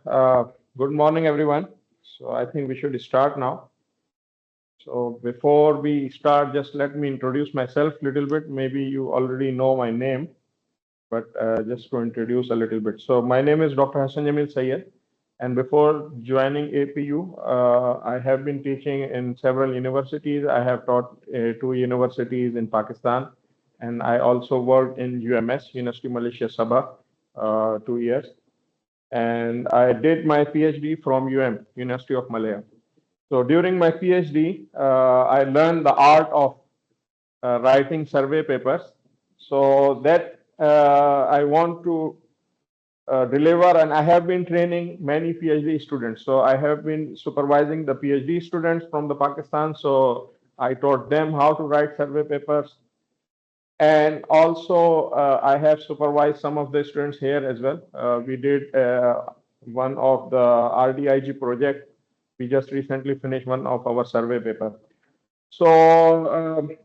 Uh, Good morning, everyone. So I think we should start now. So before we start, just let me introduce myself a little bit. Maybe you already know my name, but just to introduce a little bit. So my name is Dr. Hassan Jamil Syed, and before joining APU, I have been teaching in several universities. I have taught two universities in Pakistan, and I also worked in UMS, University Malaysia Sabah, 2 years, and I did my PhD from University of Malaya. So during my PhD, I learned the art of writing survey papers. So that I want to deliver, and I have been training many PhD students. So I have been supervising the PhD students from the Pakistan. So I taught them how to write survey papers, and also, I have supervised some of the students here as well. We did one of the RDIG project. We just recently finished one of our survey paper. So,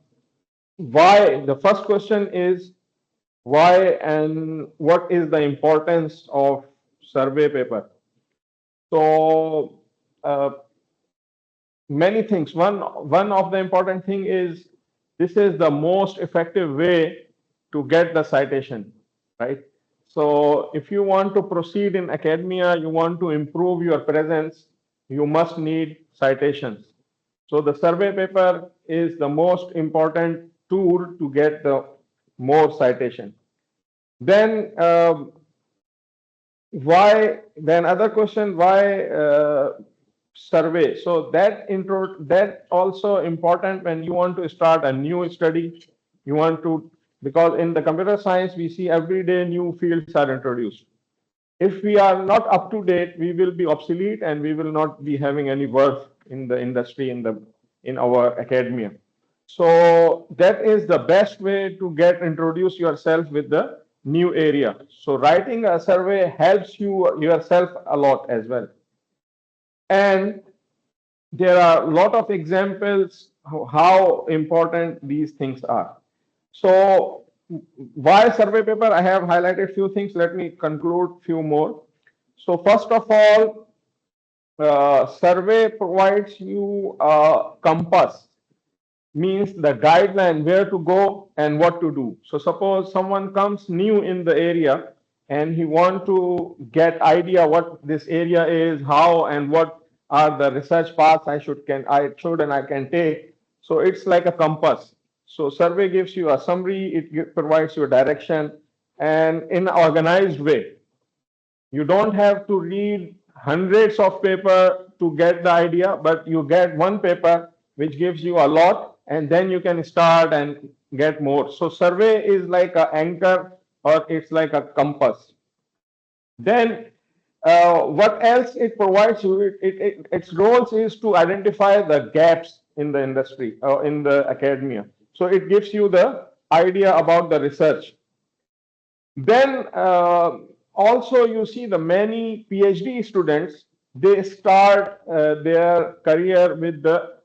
why? The first question is why and what is the importance of survey paper? So, many things. One of the important thing is this is the most effective way to get the citation, right? So if you want to proceed in academia, you want to improve your presence, you must need citations. So the survey paper is the most important tool to get the more citation. Then why? Then other question, why survey? So that also important when you want to start a new study. You want to, because in the computer science we see every day new fields are introduced. If we are not up to date, we will be obsolete and we will not be having any worth in the industry, in our academia. So that is the best way to get introduce yourself with the new area. So writing a survey helps you yourself a lot as well. And there are a lot of examples how important these things are. So why survey paper? I have highlighted few things. Let me conclude few more. So first of all, survey provides you a compass, means the guideline where to go and what to do. So suppose someone comes new in the area and he want to get idea what this area is, how and what are the research paths I should and I can take. So it's like a compass. So survey gives you a summary, provides you a direction, and in an organized way. You don't have to read hundreds of paper to get the idea, but you get one paper which gives you a lot, and then you can start and get more. So survey is like an anchor or it's like a compass. Then what else it provides you? Its roles is to identify the gaps in the industry or in the academia. So it gives you the idea about the research. Then also you see the many PhD students, they start their career with the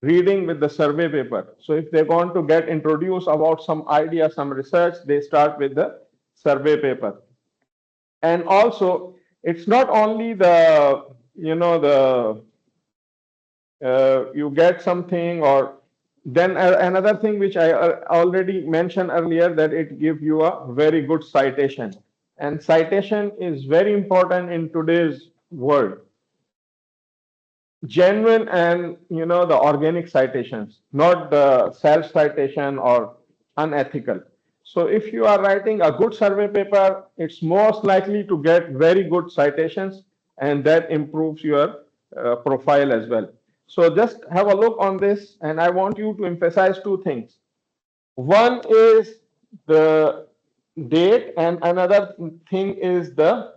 reading with the survey paper. So if they want to get introduced about some idea, some research, they start with the survey paper. And also it's not only the, the you get something, or then another thing which I already mentioned earlier, that it gives you a very good citation, and citation is very important in today's world. Genuine and the organic citations, not the self citation or unethical. So if you are writing a good survey paper, it's most likely to get very good citations, and that improves your profile as well. So just have a look on this, and I want you to emphasize two things. One is the date, and another thing is the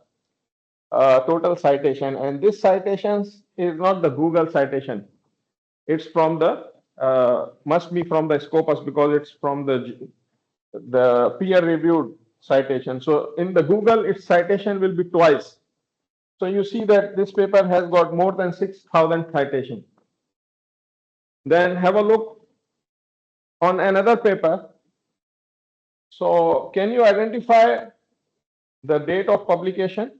total citation. And this citations is not the Google citation. It's from the must be from the Scopus, because it's from the peer-reviewed citation. So in the Google, its citation will be twice. So you see that this paper has got more than 6,000 citation. Then have a look on another paper. So can you identify the date of publication?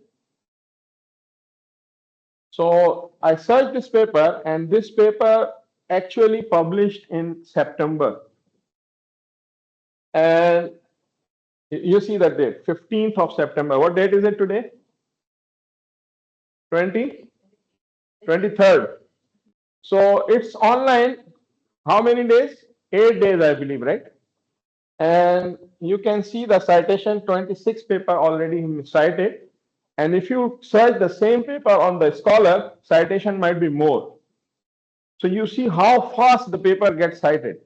So I searched this paper, and this paper actually published in September. And you see that date, 15th of September. What date is it today? 20? 23rd. So it's online. How many days? 8 days, I believe, right? And you can see the citation 26 paper already cited. And if you search the same paper on the Scholar, citation might be more. So you see how fast the paper gets cited.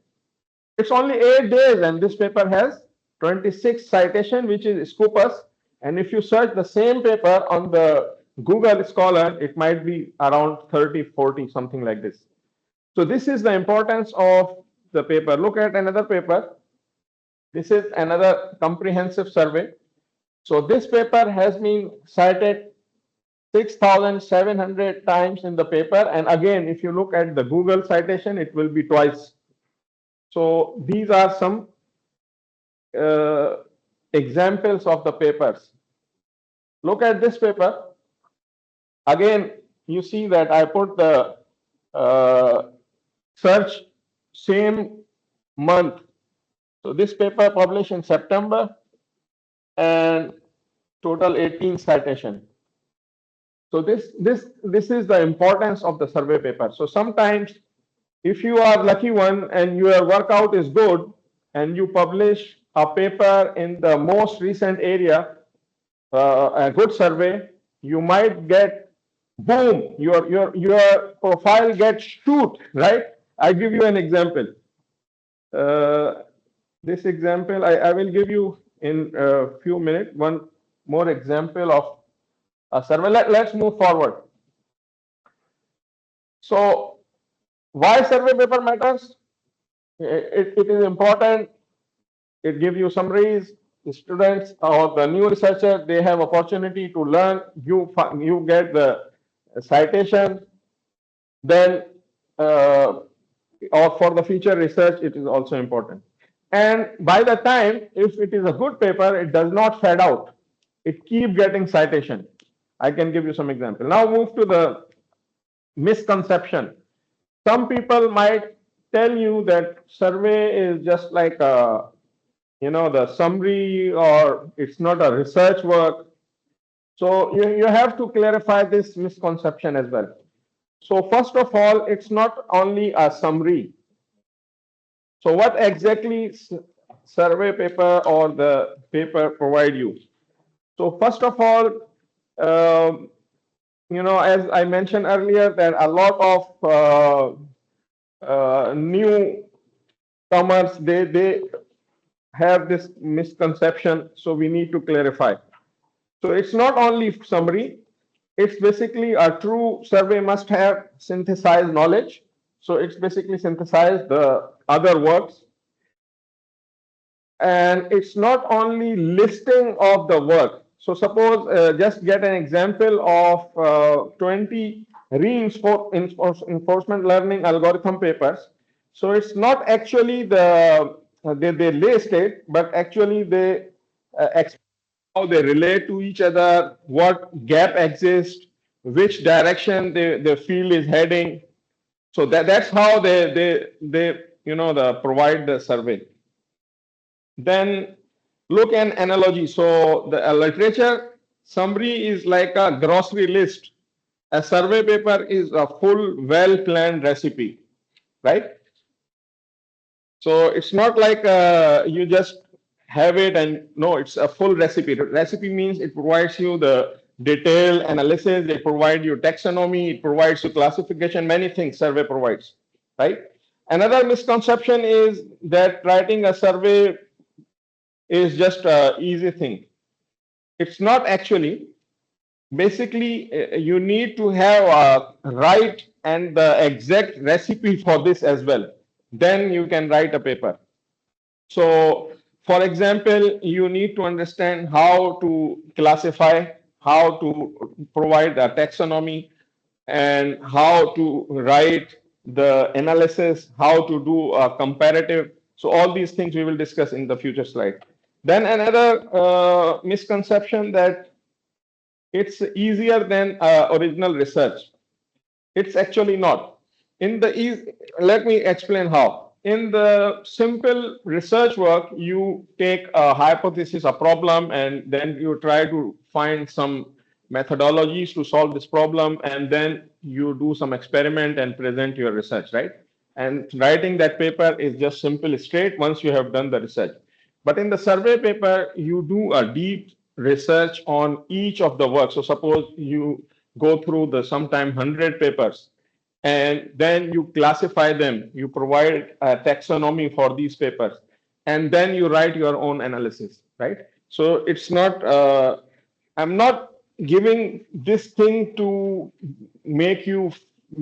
It's only 8 days, and this paper has 26 citation, which is Scopus. And if you search the same paper on the Google Scholar, it might be around 30, 40, something like this. So this is the importance of the paper. Look at another paper. This is another comprehensive survey. So this paper has been cited 6,700 times in the paper. And again, if you look at the Google citation, it will be twice. So these are some examples of the papers. Look at this paper. Again, you see that I put the search same month. So this paper published in September and total 18 citation. So this is the importance of the survey paper. So sometimes if you are lucky one and your workout is good and you publish a paper in the most recent area, a good survey, you might get boom, your profile gets shoot, right? I give you an example. This example I will give you in a few minutes. One more example of a survey. Let's move forward. So why survey paper matters? It is important. It gives you summaries. The students or the new researcher, they have opportunity to learn. You get the citation. Then, or for the future research, it is also important. And by the time, if it is a good paper, it does not fade out. It keeps getting citation. I can give you some example. Now move to the misconception. Some people might tell you that survey is just like a, the summary, or it's not a research work. So you have to clarify this misconception as well. So first of all, it's not only a summary. So what exactly survey paper or the paper provide you? So first of all, as I mentioned earlier, that a lot of new comers, they have this misconception, so we need to clarify. So it's not only summary, it's basically a true survey must have synthesized knowledge. So it's basically synthesize the other works. And it's not only listing of the work. So suppose just get an example of 20 reinforcement learning algorithm papers. So it's not actually they list it, but actually they explain how they relate to each other, what gap exists, which direction the field is heading. So that's how they provide the survey. Then look an analogy. So the literature summary is like a grocery list. A survey paper is a full, well-planned recipe, right? So it's not like you just have it and no, it's a full recipe. Recipe means it provides you the detailed analysis, it provides you taxonomy, it provides you classification, many things survey provides, right? Another misconception is that writing a survey is just an easy thing. It's not actually. Basically, you need to have a right and the exact recipe for this as well. Then you can write a paper. So, for example, you need to understand how to classify, how to provide a taxonomy, and how to write the analysis, how to do a comparative. So all these things we will discuss in the future slide. Then another misconception that it's easier than original research. It's actually not. Let me explain how. In the simple research work, you take a hypothesis, a problem, and then you try to find some methodologies to solve this problem, and then you do some experiment and present your research, right? And writing that paper is just simple, straight once you have done the research. But in the survey paper, you do a deep research on each of the work. So suppose you go through the sometime 100 papers and then you classify them, you provide a taxonomy for these papers, and then you write your own analysis, right? So it's not, I'm not giving this thing to make you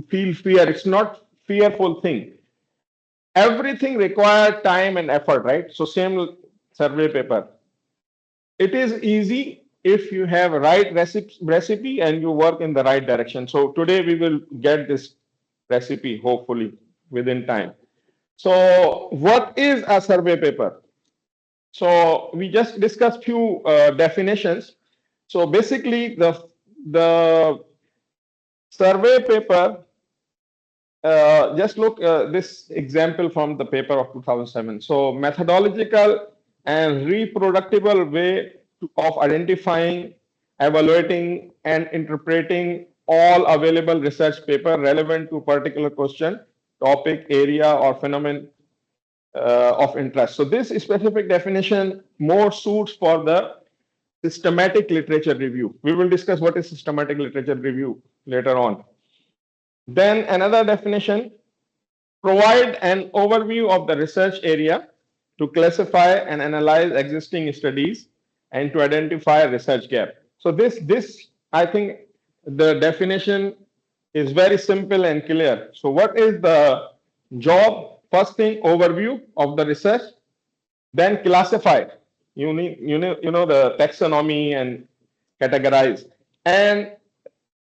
feel fear. It's not fearful thing. Everything requires time and effort, right? So same survey paper. It is easy if you have right recipe and you work in the right direction. So today we will get this recipe hopefully within time. So what is a survey paper? So we just discussed few definitions. So basically the survey paper, just look this example from the paper of 2007. So methodological and reproducible way of identifying, evaluating, and interpreting all available research paper relevant to particular question, topic, area, or phenomenon of interest. So this specific definition more suits for the systematic literature review. We will discuss what is systematic literature review later on. Then another definition, provide an overview of the research area to classify and analyze existing studies and to identify a research gap. So this I think the definition is very simple and clear. So what is the job? First thing, overview of the research, then classify. You know the taxonomy and categorize and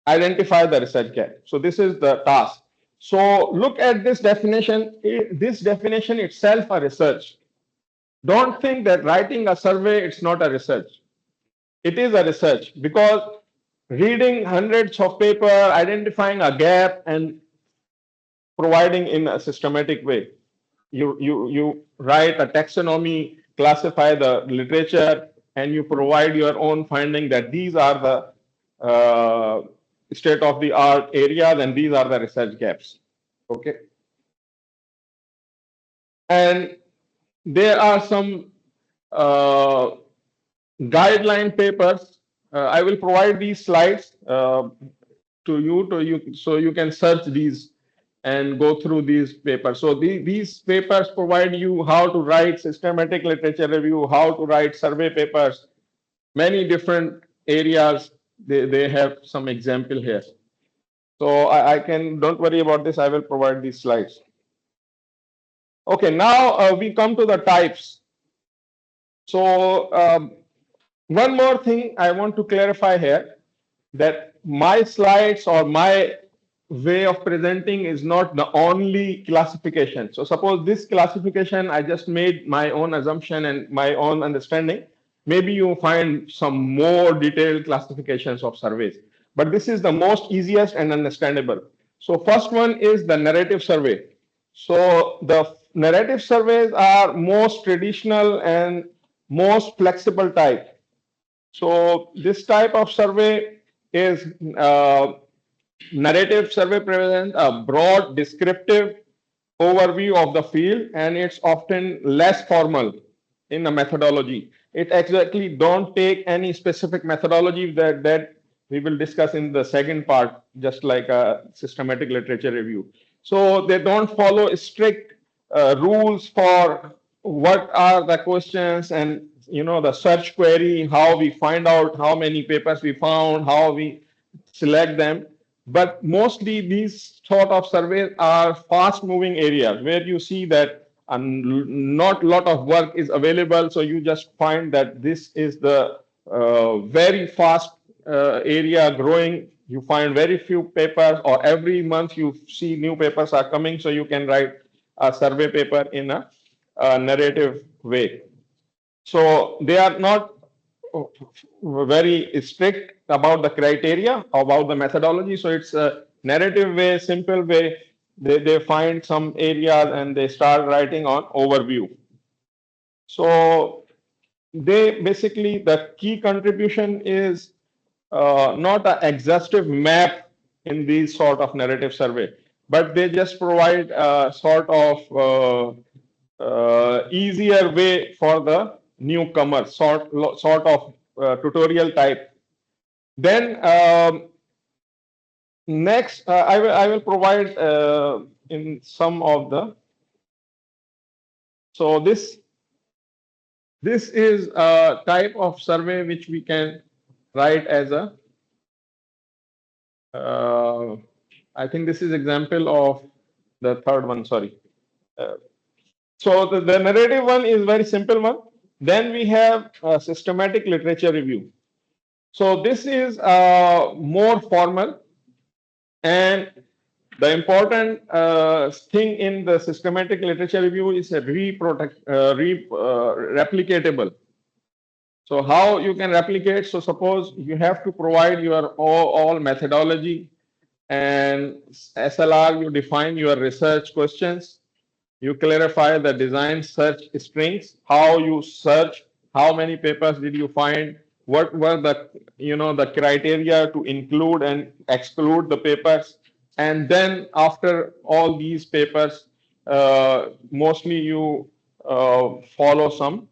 identify the research gap. So this is the task. So look at this definition. This definition itself a research. Don't think that writing a survey it's not a research. It is a research because reading hundreds of paper, identifying a gap, and providing in a systematic way. You write a taxonomy, classify the literature, and you provide your own finding that these are the state of the art areas and these are the research gaps. Okay. And there are some guideline papers. I will provide these slides to you so you can search these and go through these papers. So these papers provide you how to write systematic literature review, how to write survey papers, many different areas. They have some example here. So I can, don't worry about this. I will provide these slides. Okay, now we come to the types. So one more thing I want to clarify here, that my slides or my way of presenting is not the only classification. So suppose this classification, I just made my own assumption and my own understanding. Maybe you find some more detailed classifications of surveys, but this is the most easiest and understandable. So first one is the narrative survey. So the narrative surveys are most traditional and most flexible type. So this type of survey is narrative survey presents a broad descriptive overview of the field, and it's often less formal in the methodology. It exactly don't take any specific methodology that we will discuss in the second part, just like a systematic literature review. So they don't follow strict rules for what are the questions and the search query, how we find out how many papers we found, how we select them. But mostly these sort of surveys are fast moving areas where you see that not a lot of work is available. So you just find that this is the very fast area growing. You find very few papers, or every month you see new papers are coming. So you can write a survey paper in a narrative way. So they are not very strict about the criteria, about the methodology. So it's narrative way, simple way. They find some areas and they start writing on overview. So they basically, the key contribution is not an exhaustive map in these sort of narrative survey, but they just provide a sort of easier way for the newcomer, sort of tutorial type. Then next, I will provide in some of the. So this is a type of survey which we can write as a. I think this is example of the third one. Sorry. So the narrative one is very simple one. Then we have a systematic literature review. So this is more formal, and the important thing in the systematic literature review is a replicatable. So how you can replicate? So suppose you have to provide your all methodology and SLR. You define your research questions. You clarify the design search strings, how you search, how many papers did you find, what were the the criteria to include and exclude the papers, and then after all these papers, mostly you follow some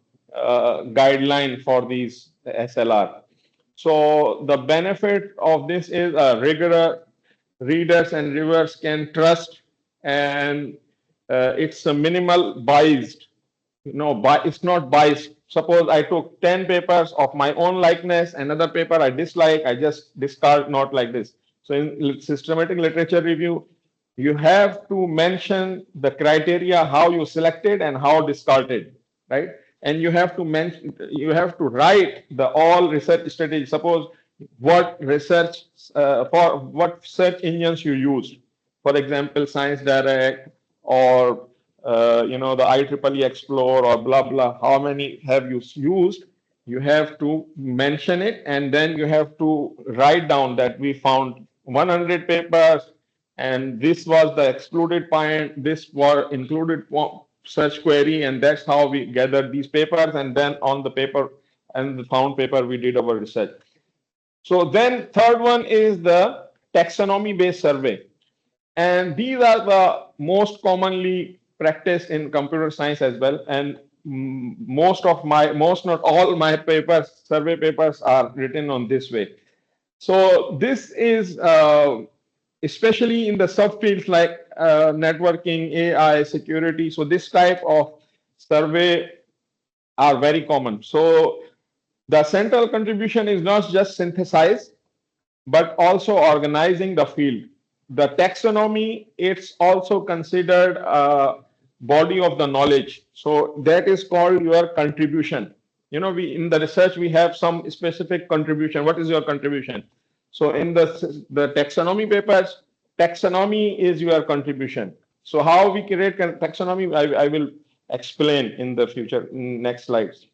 guideline for these SLR. So the benefit of this is a rigorous readers and reviewers can trust, and it's a minimal biased. It's not biased. Suppose I took 10 papers of my own likeness, another paper I dislike, I just discard, not like this. So in systematic literature review, you have to mention the criteria, how you selected and how discarded, right? And you have to mention, you have to write the all research strategy. Suppose what research for what search engines you used. For example, Science Direct or the IEEE Explore or blah blah. How many have you used? You have to mention it, and then you have to write down that we found 100 papers, and this was the excluded point. This was included search query, and that's how we gathered these papers. And then on the paper and the found paper, we did our research. So then third one is the taxonomy-based survey. And these are the most commonly practiced in computer science as well. And most not all my papers, survey papers are written on this way. So this is especially in the subfields like networking, AI, security. So this type of survey are very common. So the central contribution is not just synthesize, but also organizing the field. The taxonomy, it's also considered a body of the knowledge. So that is called your contribution. We in the research, we have some specific contribution. What is your contribution? So in the taxonomy papers, taxonomy is your contribution. So how we create taxonomy, I will explain in the future, next slides.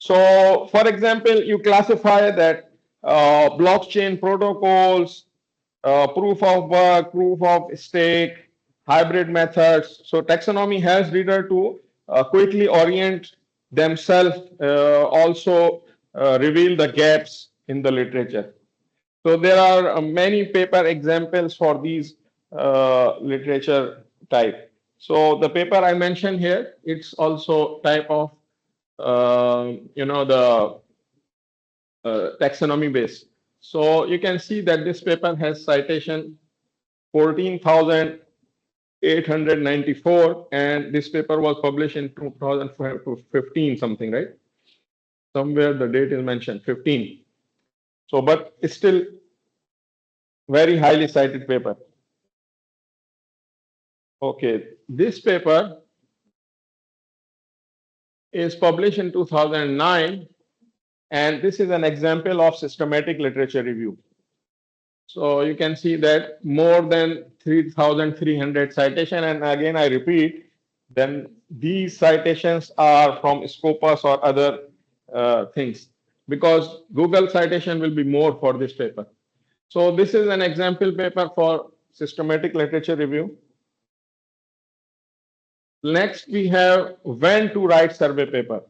So for example, you classify that blockchain protocols, proof of work, proof of stake, hybrid methods. So taxonomy helps reader to quickly orient themselves, also reveal the gaps in the literature. So there are many paper examples for these literature type. So the paper I mentioned here, it's also type of the taxonomy base. So you can see that this paper has citation 14,894, and this paper was published in 2015 something, right? Somewhere the date is mentioned 15. So but it's still very highly cited paper. Okay, this paper is published in 2009, and this is an example of systematic literature review. So you can see that more than 3,300 citation, and again I repeat, then these citations are from Scopus or other things, because Google citation will be more for this paper. So this is an example paper for systematic literature review. Next, we have when to write survey paper.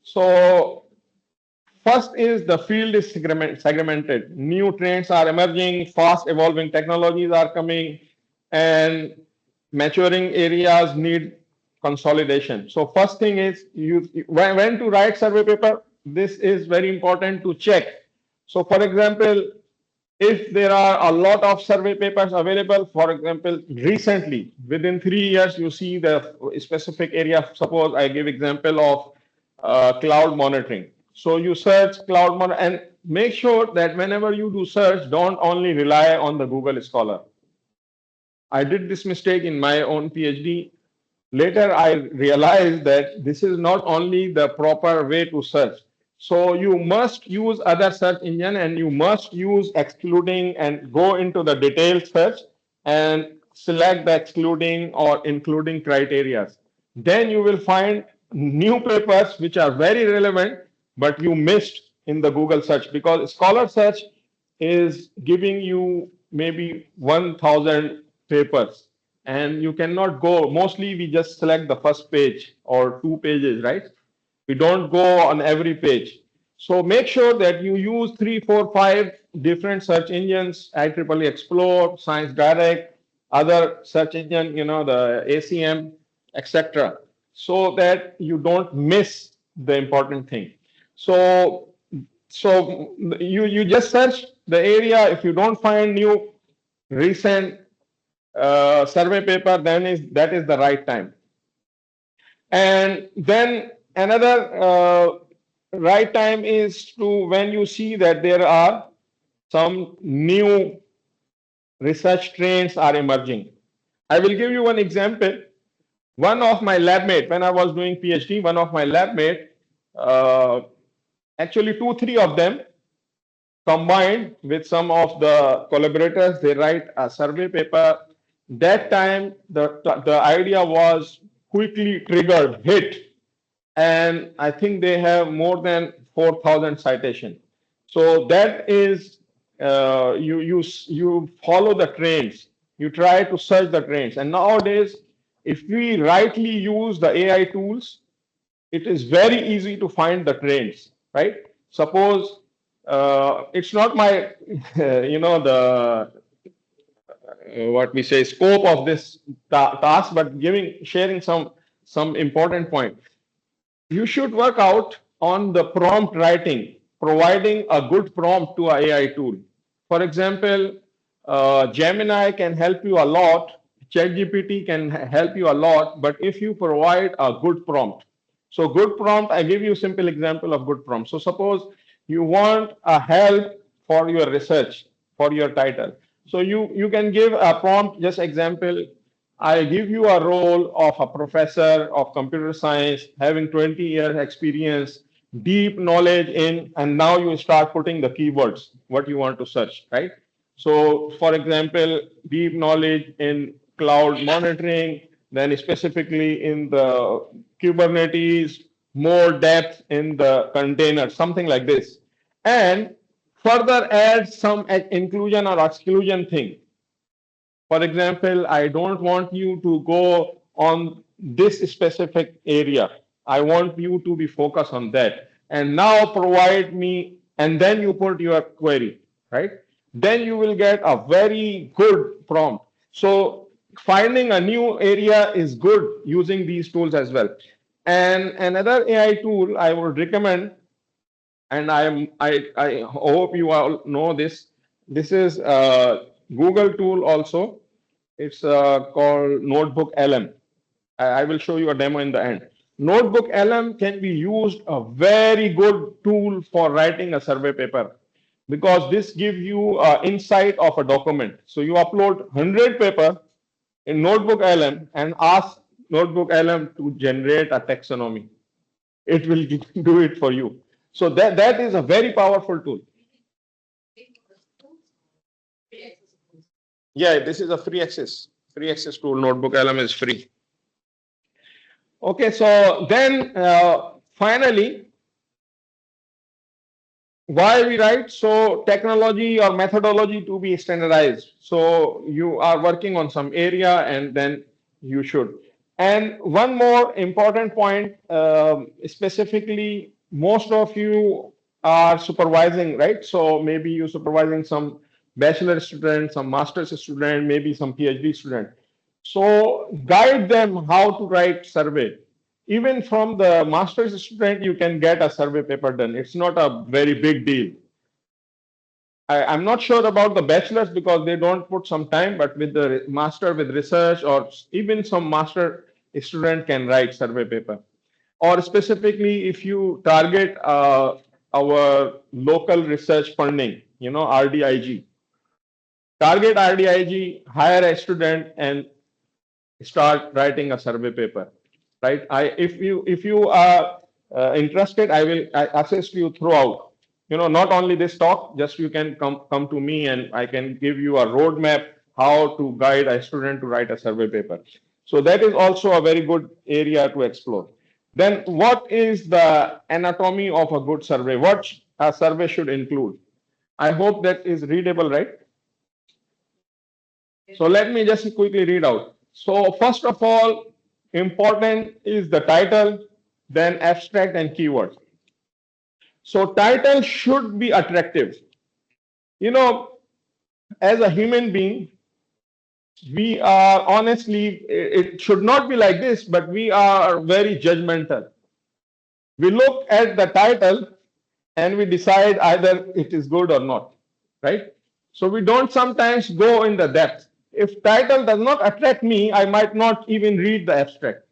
So first is the field is segmented. New trends are emerging, fast evolving technologies are coming, and maturing areas need consolidation. So first thing is when to write survey paper. This is very important to check. So for example, if there are a lot of survey papers available, for example, recently, within 3 years, you see the specific area. Suppose I give example of cloud monitoring. So you search cloud monitor and make sure that whenever you do search, don't only rely on the Google Scholar. I did this mistake in my own PhD. Later, I realized that this is not only the proper way to search. So you must use other search engine and you must use excluding and go into the detailed search and select the excluding or including criteria. Then you will find new papers which are very relevant, but you missed in the Google search because Scholar search is giving you maybe 1,000 papers and you cannot go. Mostly we just select the first page or 2 pages, right? We don't go on every page. So make sure that you use 3, 4, 5 different search engines, IEEE Explore, Science Direct, other search engine, the ACM, etc., so that you don't miss the important thing. So you just search the area. If you don't find new recent survey paper, then that is the right time. And then another right time is to when you see that there are some new research trends are emerging. I will give you one example. One of my lab mate, when I was doing PhD, one of my lab mate, actually 2, 3 of them combined with some of the collaborators, they write a survey paper. That time, the idea was quickly triggered, hit, and I think they have more than 4,000 citation. So that is you follow the trends. You try to search the trends, and nowadays, if we rightly use the AI tools, it is very easy to find the trends, right? Suppose it's not my, the what we say scope of this task, but sharing some important point. You should work out on the prompt writing, providing a good prompt to a AI tool. For example, Gemini can help you a lot. ChatGPT can help you a lot, but if you provide a good prompt, so good prompt, I give you a simple example of good prompt. So suppose you want a help for your research, for your title. So you can give a prompt, just example, I give you a role of a professor of computer science, having 20 years experience, deep knowledge in, and now you start putting the keywords, what you want to search, right? So for example, deep knowledge in cloud monitoring, then specifically in the Kubernetes, more depth in the container, something like this. And further add some inclusion or exclusion thing. For example, I don't want you to go on this specific area. I want you to be focused on that. And now provide me, and then you put your query, right? Then you will get a very good prompt. So finding a new area is good using these tools as well. And another AI tool I would recommend, and I hope you all know this. This is a Google tool also. It's called Notebook LM. I will show you a demo in the end. Notebook LM can be used a very good tool for writing a survey paper because this gives you insight of a document. So you upload 100 paper in Notebook LM and ask Notebook LM to generate a taxonomy. It will do it for you. So that is a very powerful tool. Yeah, this is a free access. Free access tool. Notebook LM is free. Okay, so then finally, why we write? So technology or methodology to be standardized. So you are working on some area and then you should. And one more important point, specifically, most of you are supervising, right? So maybe you supervising some bachelor student, some master's student, maybe some PhD student. So guide them how to write survey. Even from the master's student, you can get a survey paper done. It's not a very big deal. I'm not sure about the bachelors because they don't put some time, but with the master with research or even some master student can write survey paper. Or specifically, if you target our local research funding, RDIG, target RDIG, hire a student and start writing a survey paper, right? If you are interested, I assist you throughout. Not only this talk, just you can come to me and I can give you a roadmap how to guide a student to write a survey paper. So that is also a very good area to explore. Then what is the anatomy of a good survey? What a survey should include? I hope that is readable, right? So let me just quickly read out. So first of all, important is the title, then abstract and keywords. So title should be attractive. You know, as a human being, we are honestly, it should not be like this, but we are very judgmental. We look at the title and we decide either it is good or not, right? So we don't sometimes go in the depth. If title does not attract me, I might not even read the abstract.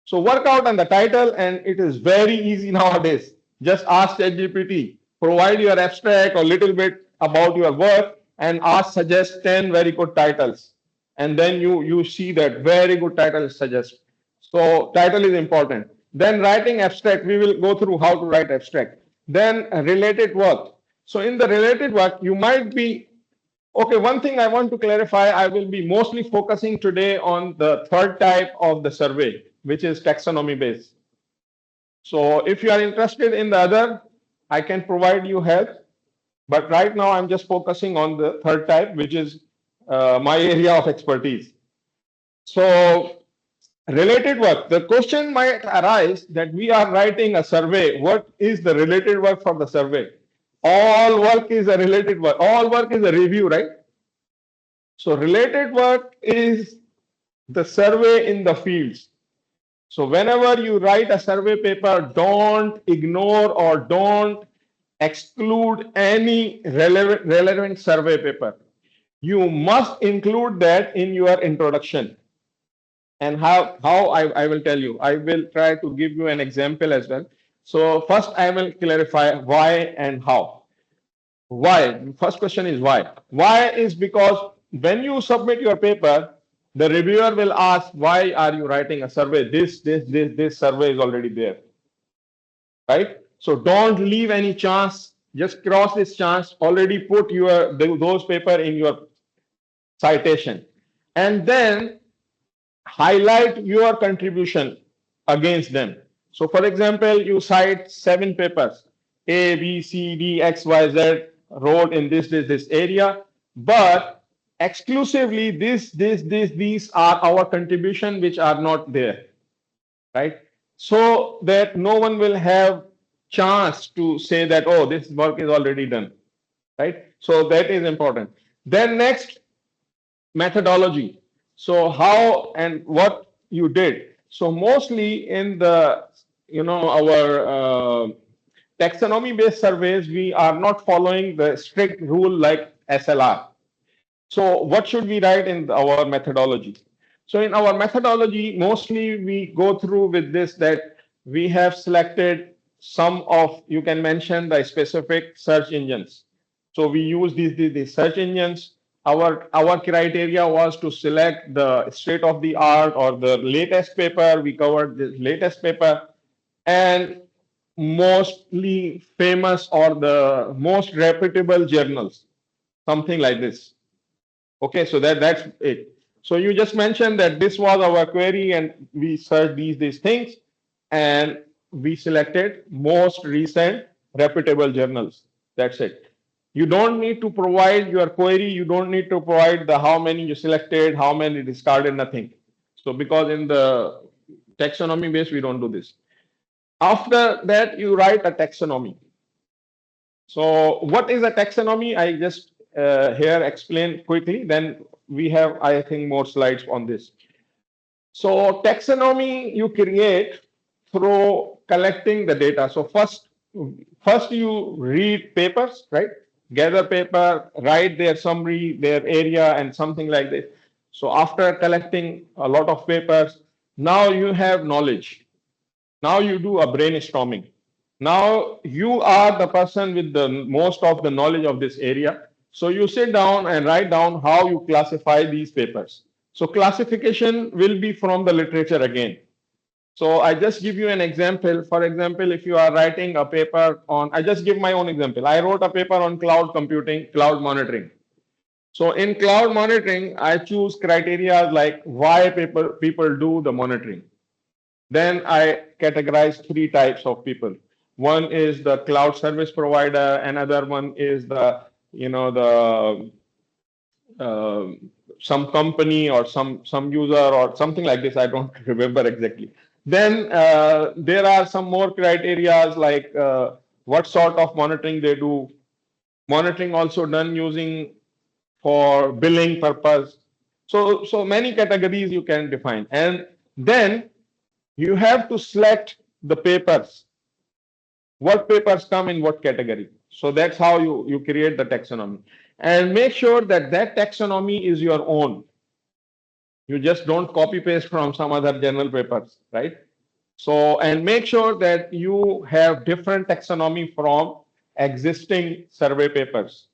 So work out on the title, and it is very easy nowadays. Just ask ChatGPT, provide your abstract or little bit about your work, and ask suggest 10 very good titles, and then you see that very good title suggest. So title is important. Then writing abstract, we will go through how to write abstract. Then related work. So in the related work, you might be okay. One thing I want to clarify, I will be mostly focusing today on the third type of the survey, which is taxonomy based. So if you are interested in the other, I can provide you help. But right now, I'm just focusing on the third type, which is my area of expertise. So related work, the question might arise that we are writing a survey. What is the related work for the survey? All work is a related work. All work is a review, right? So related work is the survey in the fields. So whenever you write a survey paper, don't ignore or don't exclude any relevant survey paper. You must include that in your introduction. And how I will tell you. I will try to give you an example as well. So first I will clarify why and how. Why? First question is why. Why is because when you submit your paper, the reviewer will ask, why are you writing a survey? This survey is already there, right? So don't leave any chance. Just cross this chance. Already put those paper in your citation, and then highlight your contribution against them. So, for example, you cite 7 papers, A, B, C, D, X, Y, Z, wrote in this area, but exclusively these are our contribution which are not there, right? So that no one will have chance to say that, oh, this work is already done, right? So that is important. Then next, methodology. So how and what you did. So mostly in the our taxonomy based surveys, we are not following the strict rule like SLR. So what should we write in our methodology? So in our methodology, mostly we go through with this that we have selected some of, you can mention the specific search engines. So we use these search engines. Our criteria was to select the state of the art or the latest paper. We covered the latest paper and mostly famous or the most reputable journals, something like this. Okay, so that's it. So you just mentioned that this was our query and we searched these things and we selected most recent reputable journals. That's it. You don't need to provide your query. You don't need to provide the how many you selected, how many discarded, nothing. So because in the taxonomy base, we don't do this. After that, you write a taxonomy. So what is a taxonomy? I just here explain quickly. Then we have, I think, more slides on this. So taxonomy you create through collecting the data. So first you read papers, right? Gather paper, write their summary, their area, and something like this. So after collecting a lot of papers, now you have knowledge. Now you do a brainstorming. Now you are the person with the most of the knowledge of this area. So you sit down and write down how you classify these papers. So classification will be from the literature again. So I just give you an example. For example, if you are writing a paper on, I just give my own example. I wrote a paper on cloud computing, cloud monitoring. So in cloud monitoring, I choose criteria like why people do the monitoring. Then I categorize three types of people. One is the cloud service provider. Another one is the, the some company or some user or something like this. I don't remember exactly. Then there are some more criteria like what sort of monitoring they do. Monitoring also done using for billing purpose. So many categories you can define, and then you have to select the papers. What papers come in what category? So that's how you create the taxonomy. And make sure that that taxonomy is your own. You just don't copy paste from some other journal papers, right? So, and make sure that you have different taxonomy from existing survey papers.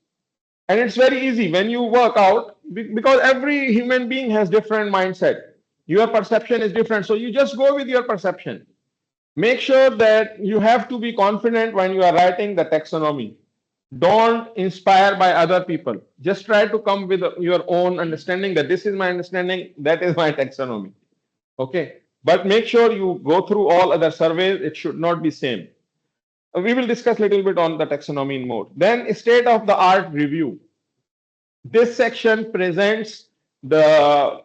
And it's very easy when you work out because every human being has different mindset. Your perception is different. So you just go with your perception. Make sure that you have to be confident when you are writing the taxonomy. Don't inspire by other people. Just try to come with your own understanding that this is my understanding, that is my taxonomy. Okay. But make sure you go through all other surveys. It should not be same. We will discuss a little bit on the taxonomy in more. Then state of the art review. This section presents the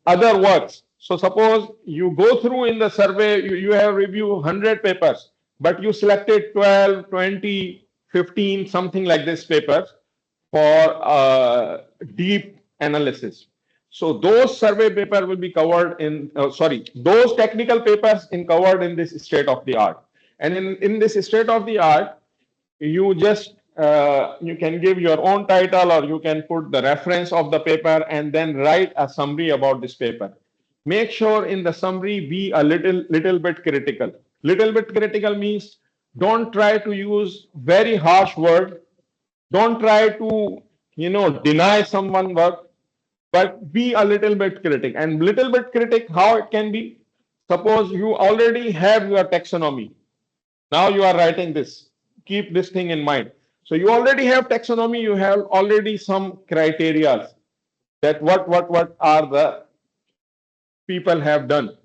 other works. So suppose you go through in the survey, you have reviewed 100 papers, but you selected 12, 20, 15, something like this papers for deep analysis. So those survey papers will be covered in, those technical papers in covered in this state of the art. And in this state of the art, you just you can give your own title or you can put the reference of the paper and then write a summary about this paper. Make sure in the summary be a little bit critical. Little bit critical means don't try to use very harsh word. Don't try to deny someone work, but be a little bit critic. And little bit critic, how it can be? Suppose you already have your taxonomy. Now you are writing this. Keep this thing in mind. So you already have taxonomy, you have already some criteria that what are the people have done.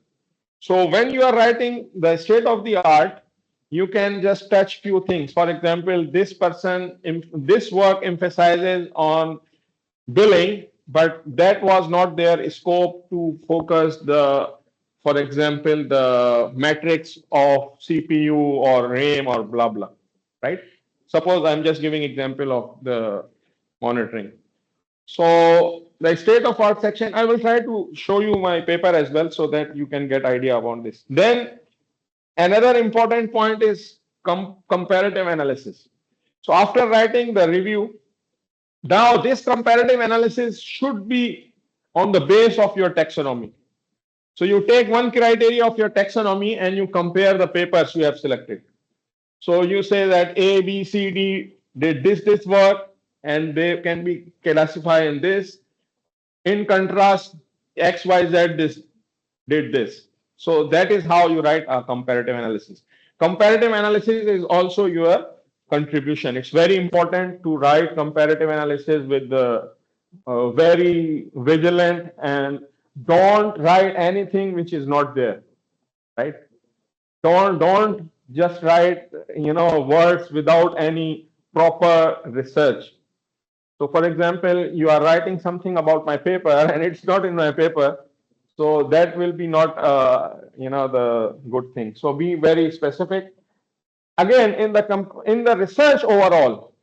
So when you are writing the state of the art, you can just touch few things. For example, this this work emphasizes on billing, but that was not their scope to focus the, for example, the metrics of CPU or RAM or blah blah, right? Suppose I'm just giving example of the monitoring. So the state of art section, I will try to show you my paper as well so that you can get idea about this. Then another important point is comparative analysis. So after writing the review, now this comparative analysis should be on the base of your taxonomy. So you take one criteria of your taxonomy and you compare the papers you have selected. So you say that A, B, C, D did this work and they can be classified in this. In contrast, X, Y, Z did this. So that is how you write a comparative analysis. Comparative analysis is also your contribution. It's very important to write comparative analysis with the very vigilant and don't write anything which is not there, right? Don't just write, words without any proper research. So, for example, you are writing something about my paper and it's not in my paper. So that will be not, the good thing. So be very specific. Again, in the research overall,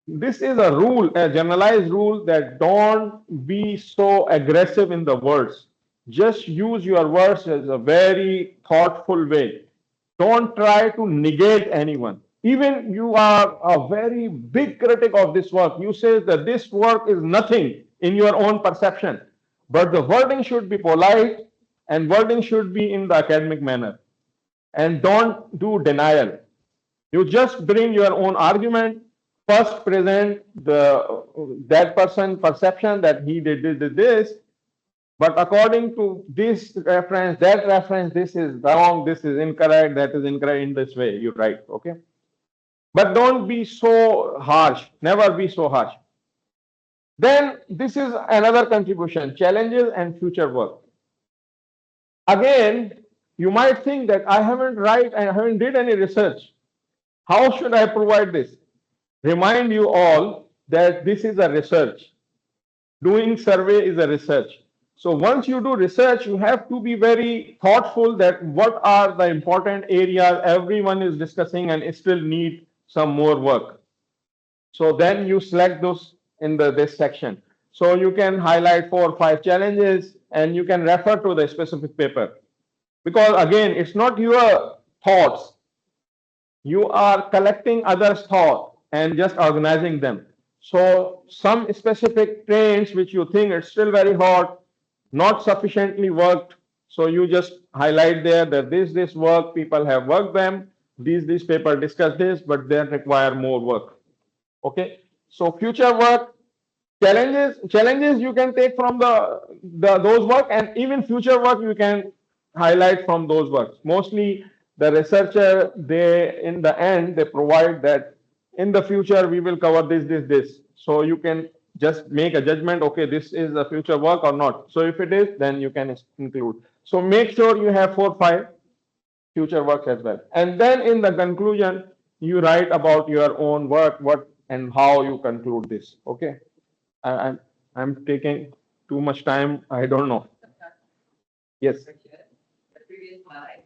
this is a rule, a generalized rule that don't be so aggressive in the words. Just use your words as a very thoughtful way. Don't try to negate anyone. Even you are a very big critic of this work. You say that this work is nothing in your own perception. But the wording should be polite and wording should be in the academic manner. And don't do denial. You just bring your own argument. First, present that person perception that he did this, but according to this reference, that reference, this is wrong, this is incorrect, that is incorrect in this way. You write, okay? But don't be so harsh. Never be so harsh. Then this is another contribution: challenges and future work. Again, you might think that I haven't did any research. How should I provide this? Remind you all that this is a research. Doing survey is a research. So once you do research, you have to be very thoughtful that what are the important areas everyone is discussing and still need some more work. So then you select those in this section. So you can highlight 4 or 5 challenges and you can refer to the specific paper. Because again, it's not your thoughts. You are collecting others' thought and just organizing them. So some specific trends which you think it's still very hot, not sufficiently worked. So you just highlight there that this work people have worked them. These paper discuss this, but they require more work. Okay. So future work challenges you can take from the those work, and even future work you can highlight from those works. Mostly the researcher, they in the end they provide that in the future we will cover this. So you can just make a judgment, okay, this is a future work or not. So if it is, then you can include. So make sure you have 4 or 5 future works as well. And then in the conclusion, you write about your own work, what and how you conclude this. Okay. I, I'm I'm taking too much time. I don't know. Yes. The previous slide,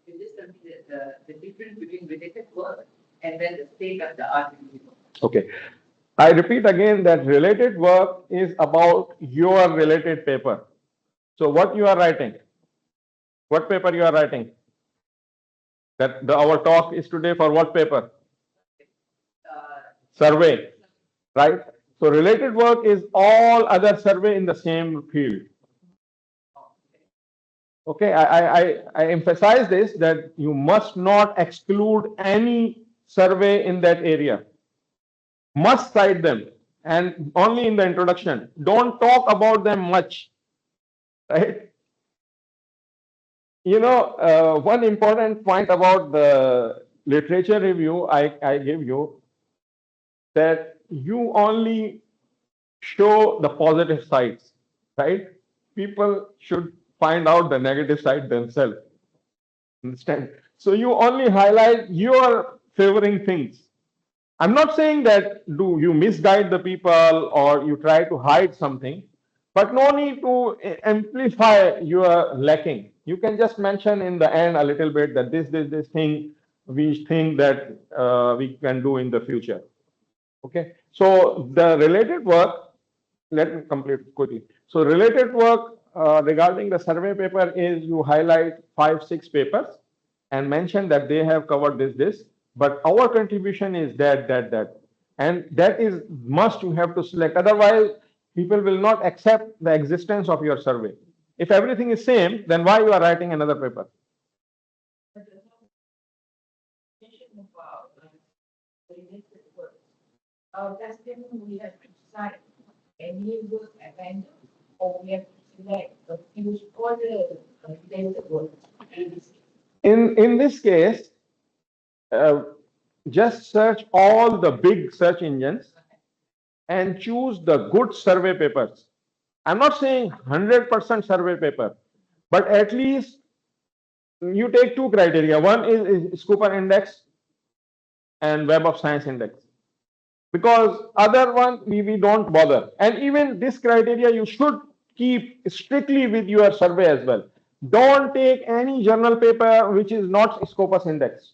you just consider the difference between related work and then the state of the art in people. Okay. I repeat again that related work is about your related paper. So what you are writing, what paper you are writing? Our talk is today for what paper? Survey, right? So related work is all other survey in the same field. Okay, I emphasize this that you must not exclude any survey in that area. Must cite them and only in the introduction. Don't talk about them much, right? One important point about the literature review I give you that you only show the positive sides, right? People should find out the negative side themselves. Understand? So you only highlight your favoring things. I'm not saying that do you misguide the people or you try to hide something, but no need to amplify your lacking. You can just mention in the end a little bit that this thing we think that we can do in the future. Okay. So the related work, let me complete quickly. So related work regarding the survey paper is you highlight 5, 6 papers and mention that they have covered this, but our contribution is that, and that is must you have to select. Otherwise, people will not accept the existence of your survey. If everything is same, then why you are writing another paper? Does that mean we have to decide any work event or we have to select a few other related work? In this case, uh, just search all the big search engines and choose the good survey papers. I'm not saying 100% survey paper, but at least you take two criteria. One is Scooper Index and Web of Science Index. Because other one we don't bother. And even this criteria you should keep strictly with your survey as well. Don't take any journal paper which is not Scopus Index.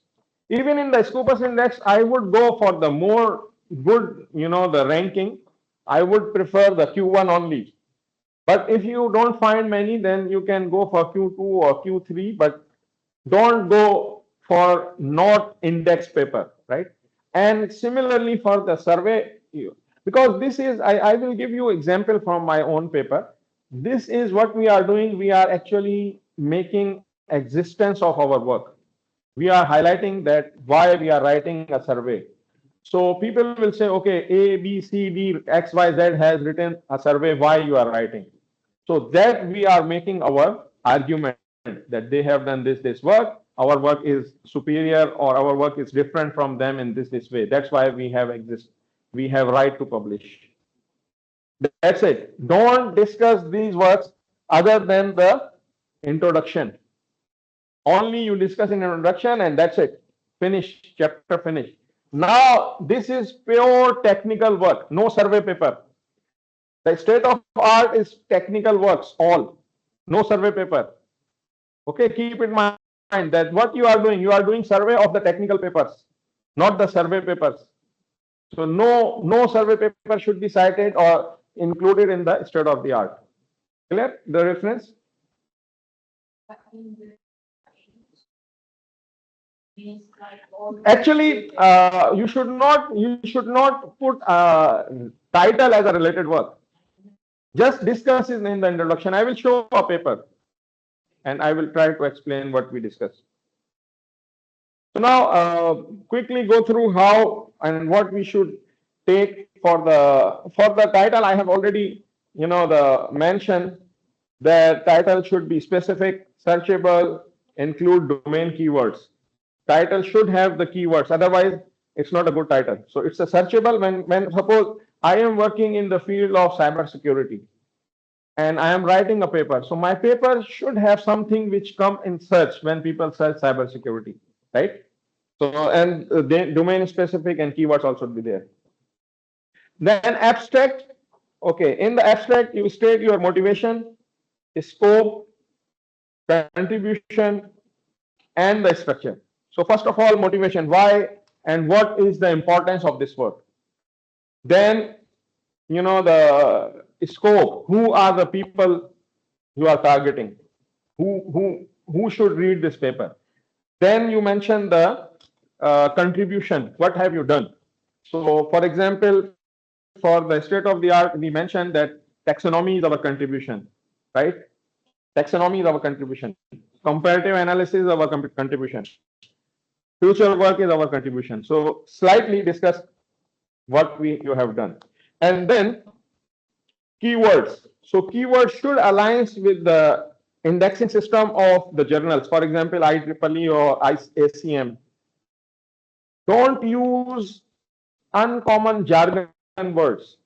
Even in the Scopus Index, I would go for the more good, the ranking. I would prefer the Q1 only. But if you don't find many, then you can go for Q2 or Q3, but don't go for not index paper, right? And similarly for the survey, because this is, I will give you example from my own paper. This is what we are doing. We are actually making existence of our work. We are highlighting that why we are writing a survey. So people will say, okay, A, B, C, D, X, Y, Z has written a survey, why you are writing. So that we are making our argument that they have done this work, our work is superior or our work is different from them in this way. That's why we have exist, we have right to publish. That's it. Don't discuss these works other than the introduction. Only you discuss in introduction and that's it. Finish, chapter finish. Now this is pure technical work, no survey paper. The state of art is technical works, all, no survey paper. Okay, keep in mind that what you are doing survey of the technical papers, not the survey papers. So no survey paper should be cited or included in the state of the art. Clear the reference? But in the means like all Actually, you should not put title as a related work. Just discuss it in the introduction. I will show a paper and I will try to explain what we discussed. So now, quickly go through how and what we should take for the title. I have already, the mention that title should be specific, searchable, include domain keywords. Title should have the keywords, otherwise it's not a good title. So it's a searchable when suppose I am working in the field of cybersecurity and I am writing a paper. So my paper should have something which come in search when people search cybersecurity, right? So and the domain specific and keywords also be there. Then abstract. Okay, in the abstract you state your motivation, scope, contribution, and the structure. So first of all, motivation, why and what is the importance of this work. Then the scope, who are the people you are targeting, who should read this paper. Then you mention the contribution, what have you done. So for example, for the state of the art, we mentioned that taxonomy is our contribution, right? Taxonomy is our contribution. Comparative analysis is our contribution. Future work is our contribution. So slightly discuss what you have done. And then keywords. So keywords should align with the indexing system of the journals. For example, IEEE or ACM. Don't use uncommon jargon words.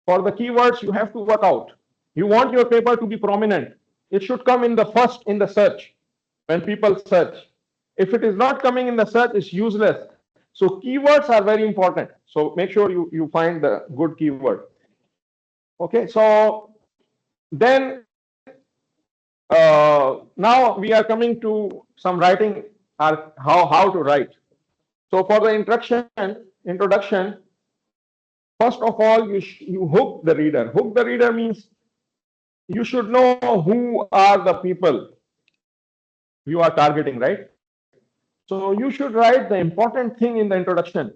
For the keywords, you have to work out. You want your paper to be prominent. It should come in the first in the search when people search. If it is not coming in the search, it's useless. So keywords are very important. So make sure you find the good keyword. Okay, so then now we are coming to some writing or how to write. So for the introduction, first of all, you hook the reader. Hook the reader means you should know who are the people you are targeting, right? So you should write the important thing in the introduction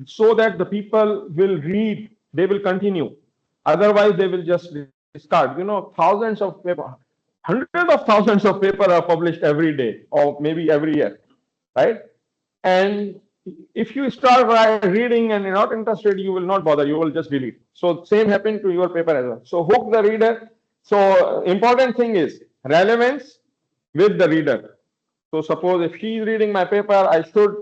so that the people will read, they will continue. Otherwise, they will just discard. Thousands of paper, hundreds of thousands of paper are published every day or maybe every year, right? And if you start reading and you're not interested, you will not bother. You will just delete. So same happened to your paper as well. So hook the reader. So important thing is relevance with the reader. So suppose if she is reading my paper, I should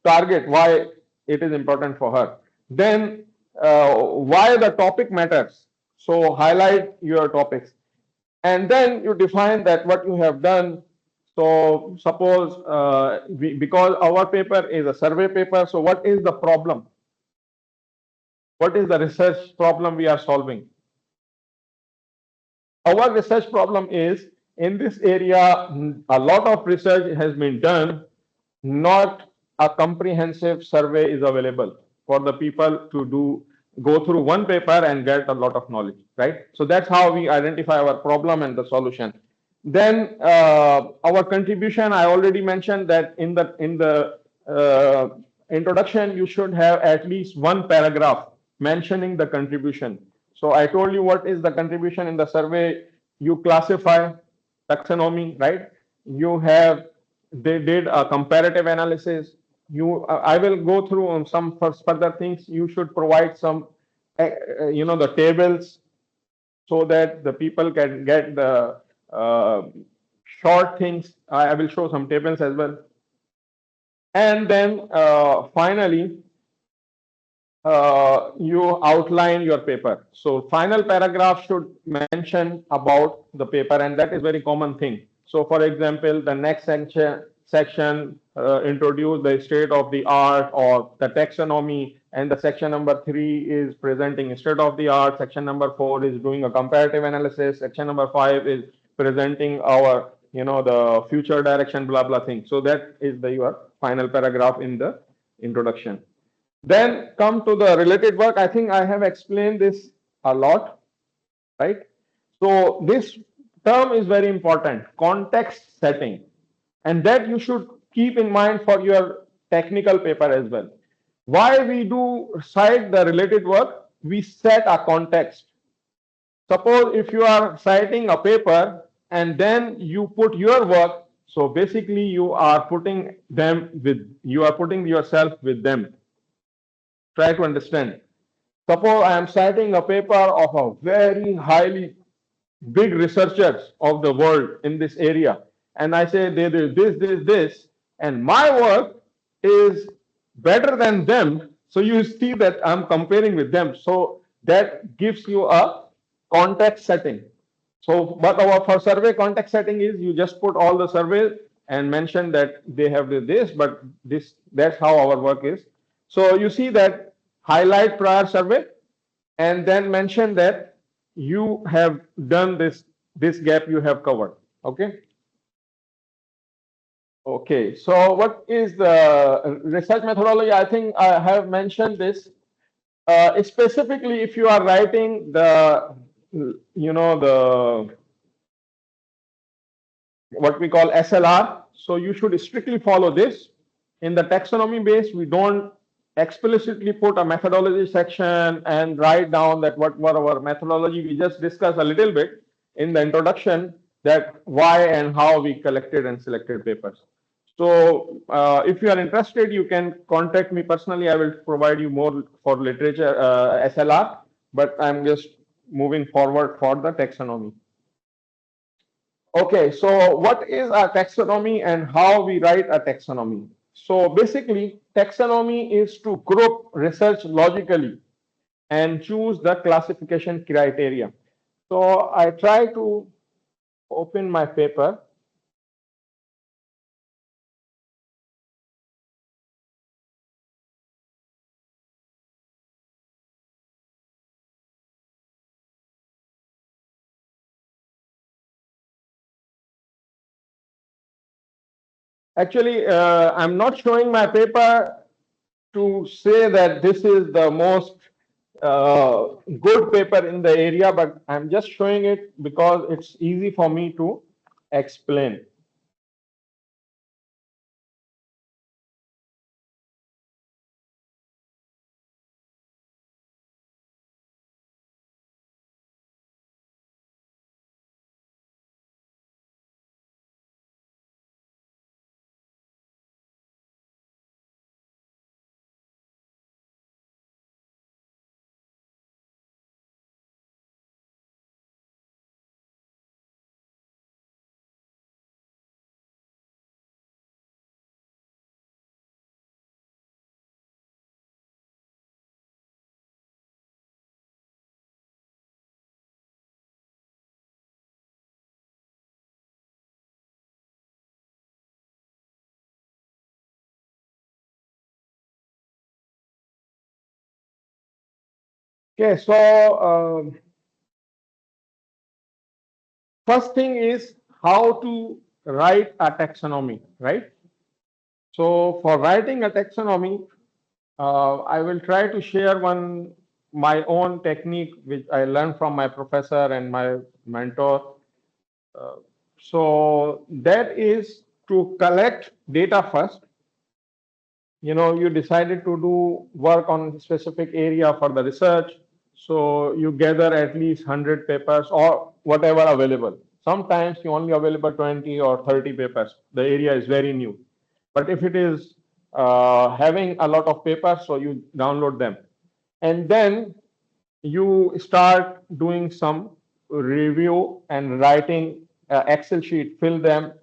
target why it is important for her. Then why the topic matters. So highlight your topics. And then you define that what you have done. So suppose because our paper is a survey paper, so what is the problem? What is the research problem we are solving? Our research problem is in this area, a lot of research has been done, not a comprehensive survey is available for the people to do go through one paper and get a lot of knowledge, right? So that's how we identify our problem and the solution. Then our contribution, I already mentioned that in the introduction, you should have at least one paragraph mentioning the contribution. So I told you what is the contribution in the survey. You classify taxonomy, right? You have they did a comparative analysis. I will go through on some further things. You should provide some, the tables so that the people can get the uh, short things. I will show some tables as well. And then finally, you outline your paper. So final paragraph should mention about the paper, and that is very common thing. So for example, the next section introduce the state of the art or the taxonomy, and the section number 3 is presenting state of the art. Section number 4 is doing a comparative analysis. Section number 5 is presenting our the future direction, blah blah thing. So that is the your final paragraph in the introduction. Then come to the related work. I think I have explained this a lot, right? So this term is very important, context setting, and that you should keep in mind for your technical paper as well. Why we do cite the related work? We set a context. Suppose if you are citing a paper and then you put your work, so basically you are putting yourself with them. Try to understand. Suppose I am citing a paper of a very highly big researchers of the world in this area, and I say they did this, and my work is better than them. So you see that I'm comparing with them. So that gives you a context setting. So, but our for survey context setting is you just put all the surveys and mention that they have this, but that's how our work is. So you see that highlight prior survey and then mention that you have done this gap you have covered. Okay. Okay. So what is the research methodology? I think I have mentioned this. Specifically, if you are writing the what we call SLR. So you should strictly follow this. In the taxonomy base, we don't explicitly put a methodology section and write down that what were our methodology. We just discuss a little bit in the introduction that why and how we collected and selected papers. So if you are interested, you can contact me personally. I will provide you more for literature SLR, but I'm just moving forward for the taxonomy. Okay, so what is a taxonomy and how we write a taxonomy? So basically, taxonomy is to group research logically and choose the classification criteria. So I try to open my paper. Actually, I'm not showing my paper to say that this is the most good paper in the area, but I'm just showing it because it's easy for me to explain. Okay, so first thing is how to write a taxonomy, right? So for writing a taxonomy, I will try to share one my own technique which I learned from my professor and my mentor. Uh, so that is to collect data first. You know, you decided to do work on specific area for the research, so you gather at least 100 papers or whatever available. Sometimes you only available 20 or 30 papers, the area is very new. But if it is having a lot of papers, so you download them, and then you start doing some review and writing excel sheet, fill them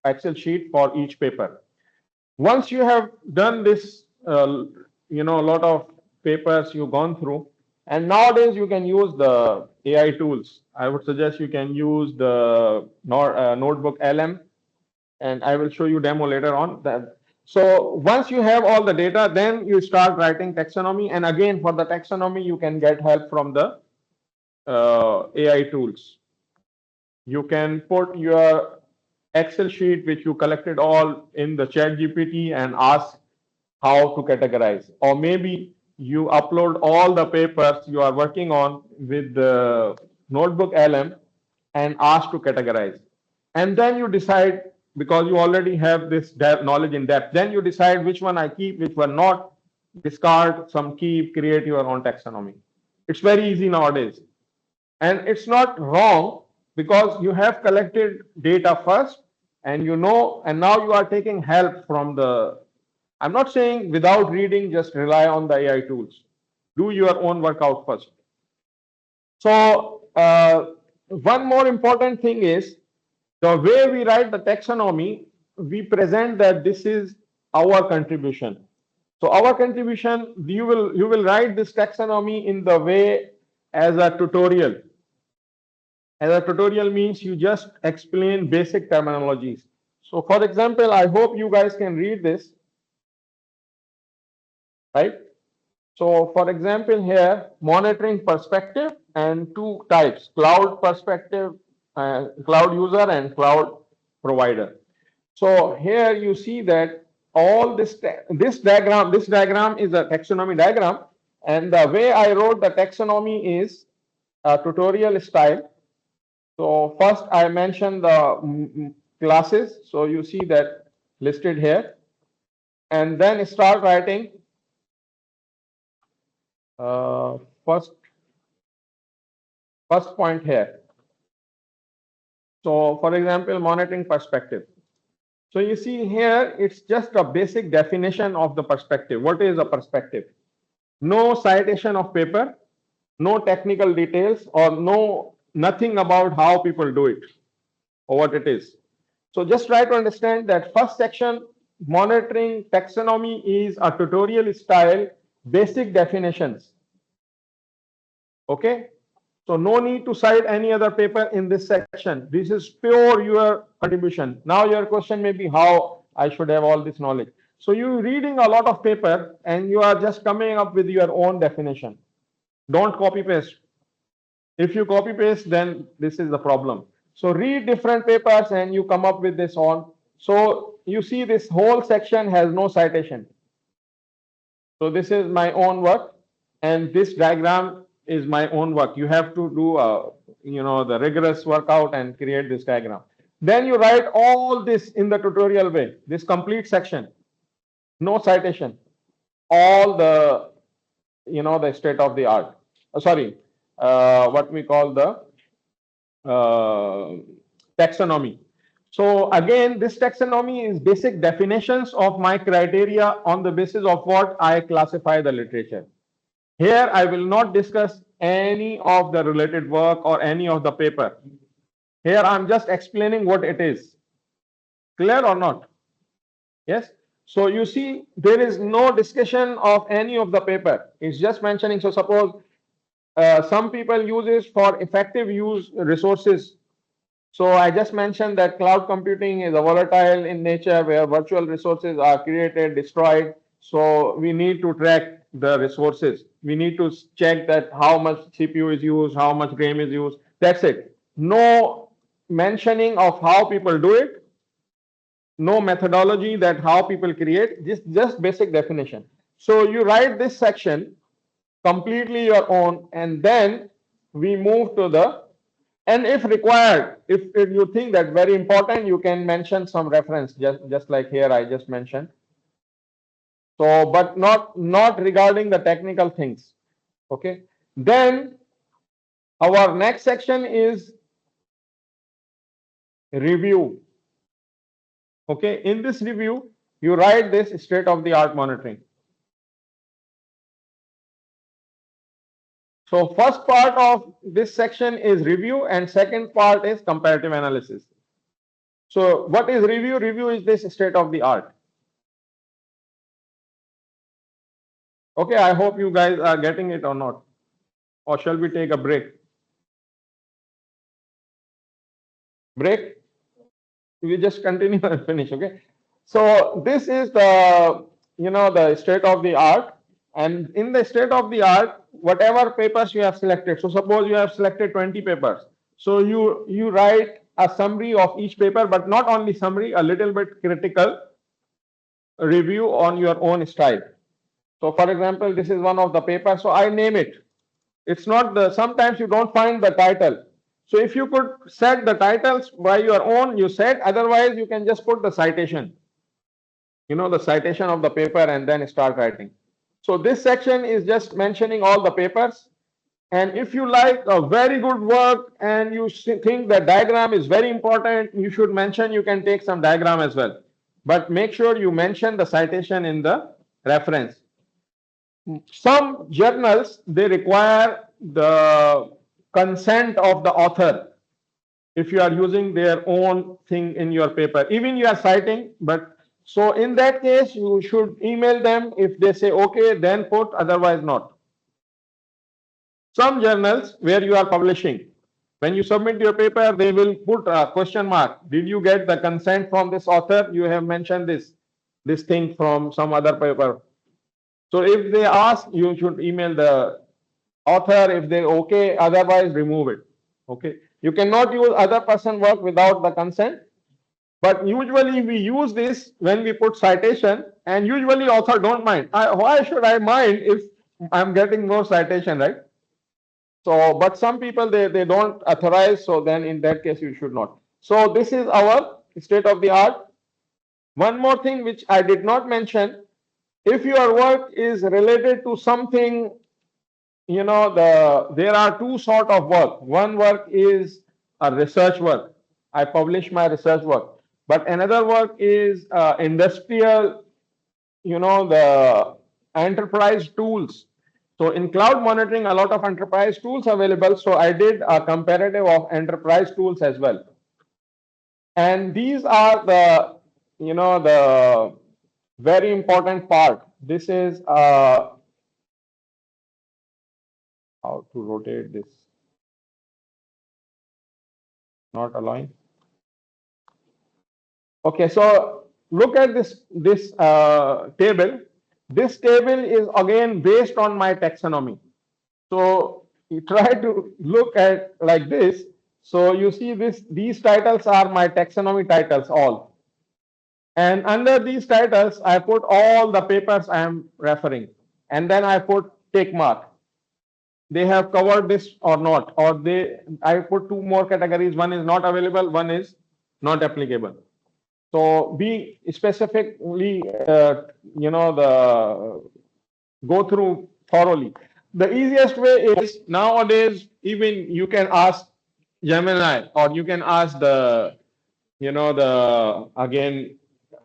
excel sheet for each paper. Once you have done this, a lot of papers you've gone through, and nowadays you can use the AI tools. I would suggest you can use the notebook LM, and I will show you demo later on. That so once you have all the data, then you start writing taxonomy. And again, for the taxonomy, you can get help from the AI tools. You can put your Excel sheet, which you collected all in the chat GPT, and ask how to categorize. Or maybe you upload all the papers you are working on with the notebook LM and ask to categorize. And then you decide, because you already have this knowledge in depth, then you decide which one I keep, which one not, discard some, keep, create your own taxonomy. It's very easy nowadays. And it's not wrong because you have collected data first, and you know, and now you are taking help from the, I'm not saying without reading, just rely on the AI tools. Do your own workout first. So, one more important thing is the way we write the taxonomy, we present that this is our contribution. So our contribution, you will write this taxonomy in the way as a tutorial. As a tutorial means you just explain basic terminologies. So for example, I hope you guys can read this, right? So for example, here, monitoring perspective and two types, cloud perspective, cloud user and cloud provider. So here you see that all this diagram is a taxonomy diagram. And the way I wrote the taxonomy is a tutorial style. So first I mentioned the classes. So you see that listed here, and then start writing uh, first first point here. So for example, monitoring perspective. So you see here, it's just a basic definition of the perspective. What is a perspective? No citation of paper, no technical details, or nothing about how people do it or what it is. So just try to understand that first section, monitoring taxonomy, is a tutorial style, basic definitions. Okay. So no need to cite any other paper in this section. This is pure your contribution. Now your question may be how I should have all this knowledge. So you reading a lot of paper and you are just coming up with your own definition. Don't copy paste. If you copy paste, then this is the problem. So read different papers and you come up with this on. So you see this whole section has no citation. So this is my own work, and this diagram is my own work. You have to do the rigorous workout and create this diagram. Then you write all this in the tutorial way, this complete section, no citation, all the state of the art. Sorry, what we call the uh, taxonomy. So again, this taxonomy is basic definitions of my criteria on the basis of what I classify the literature. Here, I will not discuss any of the related work or any of the paper. Here, I'm just explaining what it is. Clear or not? Yes. So you see, there is no discussion of any of the paper. It's just mentioning. So suppose some people use it for effective use resources. So I just mentioned that cloud computing is a volatile in nature where virtual resources are created, destroyed. So we need to track the resources. We need to check that how much CPU is used, how much RAM is used. That's it. No mentioning of how people do it, no methodology that how people create, just basic definition. So you write this section completely your own, and then we move to the, and if required, if you think that very important, you can mention some reference, just like here I just mentioned. So, but not regarding the technical things. Okay. Then our next section is review. Okay. In this review, you write this state of the art monitoring. So first part of this section is review and second part is comparative analysis. So what is review? Review is this state of the art. Okay, I hope you guys are getting it or not. Or shall we take a break? Break? We just continue and finish, okay? So this is the, the state of the art. And in the state of the art, whatever papers you have selected, so suppose you have selected 20 papers. So you write a summary of each paper, but not only summary, a little bit critical review on your own style. So for example, this is one of the papers, so I name it. It's not the, sometimes you don't find the title. So if you could set the titles by your own, you set, otherwise you can just put the citation, the citation of the paper and then start writing. So this section is just mentioning all the papers. And if you like a very good work and you think that diagram is very important, you should mention, you can take some diagram as well. But make sure you mention the citation in the reference. Some journals, they require the consent of the author if you are using their own thing in your paper. Even you are citing, but so in that case, you should email them. If they say okay, then put, otherwise not. Some journals where you are publishing, when you submit your paper, they will put a question mark. Did you get the consent from this author? You have mentioned this thing from some other paper. So if they ask, you should email the author. If they okay, otherwise remove it. Okay. You cannot use other person work without the consent. But usually we use this when we put citation, and usually author don't mind. Why should I mind if I'm getting more citation, right? So, but some people they don't authorize. So then in that case you should not. So this is our state of the art. One more thing which I did not mention, if your work is related to something, there are two sort of work. One work is a research work. I publish my research work. But another work is industrial, the enterprise tools. So in cloud monitoring, a lot of enterprise tools available. So I did a comparative of enterprise tools as well. And these are the very important part. This is how to rotate this, not allowing. Okay, so look at this table. This table is again based on my taxonomy. So you try to look at like this. So you see these titles are my taxonomy titles all. And under these titles, I put all the papers I am referring. And then I put tick mark. They have covered this or not, or I put two more categories. One is not available, one is not applicable. So be specifically, go through thoroughly. The easiest way is nowadays, even you can ask Gemini, or you can ask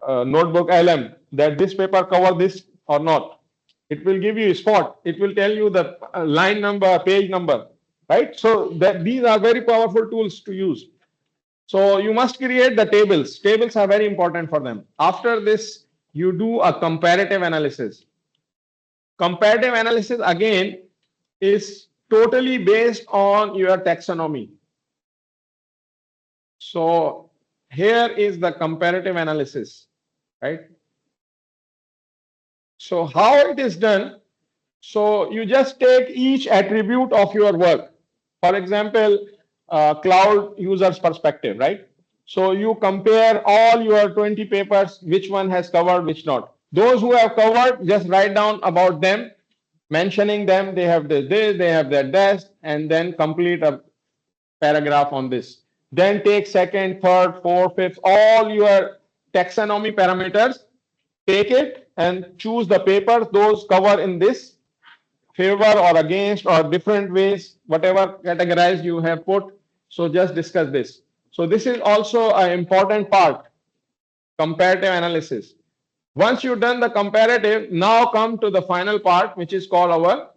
notebook LM that this paper cover this or not. It will give you a spot. It will tell you the line number, page number, right? So that these are very powerful tools to use. So you must create the tables. Tables are very important for them. After this, you do a comparative analysis. Comparative analysis again is totally based on your taxonomy. So here is the comparative analysis, right? So how it is done? So you just take each attribute of your work. For example, cloud users perspective, right? So you compare all your 20 papers, which one has covered, which not. Those who have covered, just write down about them, mentioning them, they have this, they have that, and then complete a paragraph on this. Then take second, third, fourth, fifth, all your taxonomy parameters, take it and choose the papers, those cover in this favor or against or different ways, whatever categorized you have put. So just discuss this. So this is also an important part, comparative analysis. Once you've done the comparative, now come to the final part, which is called our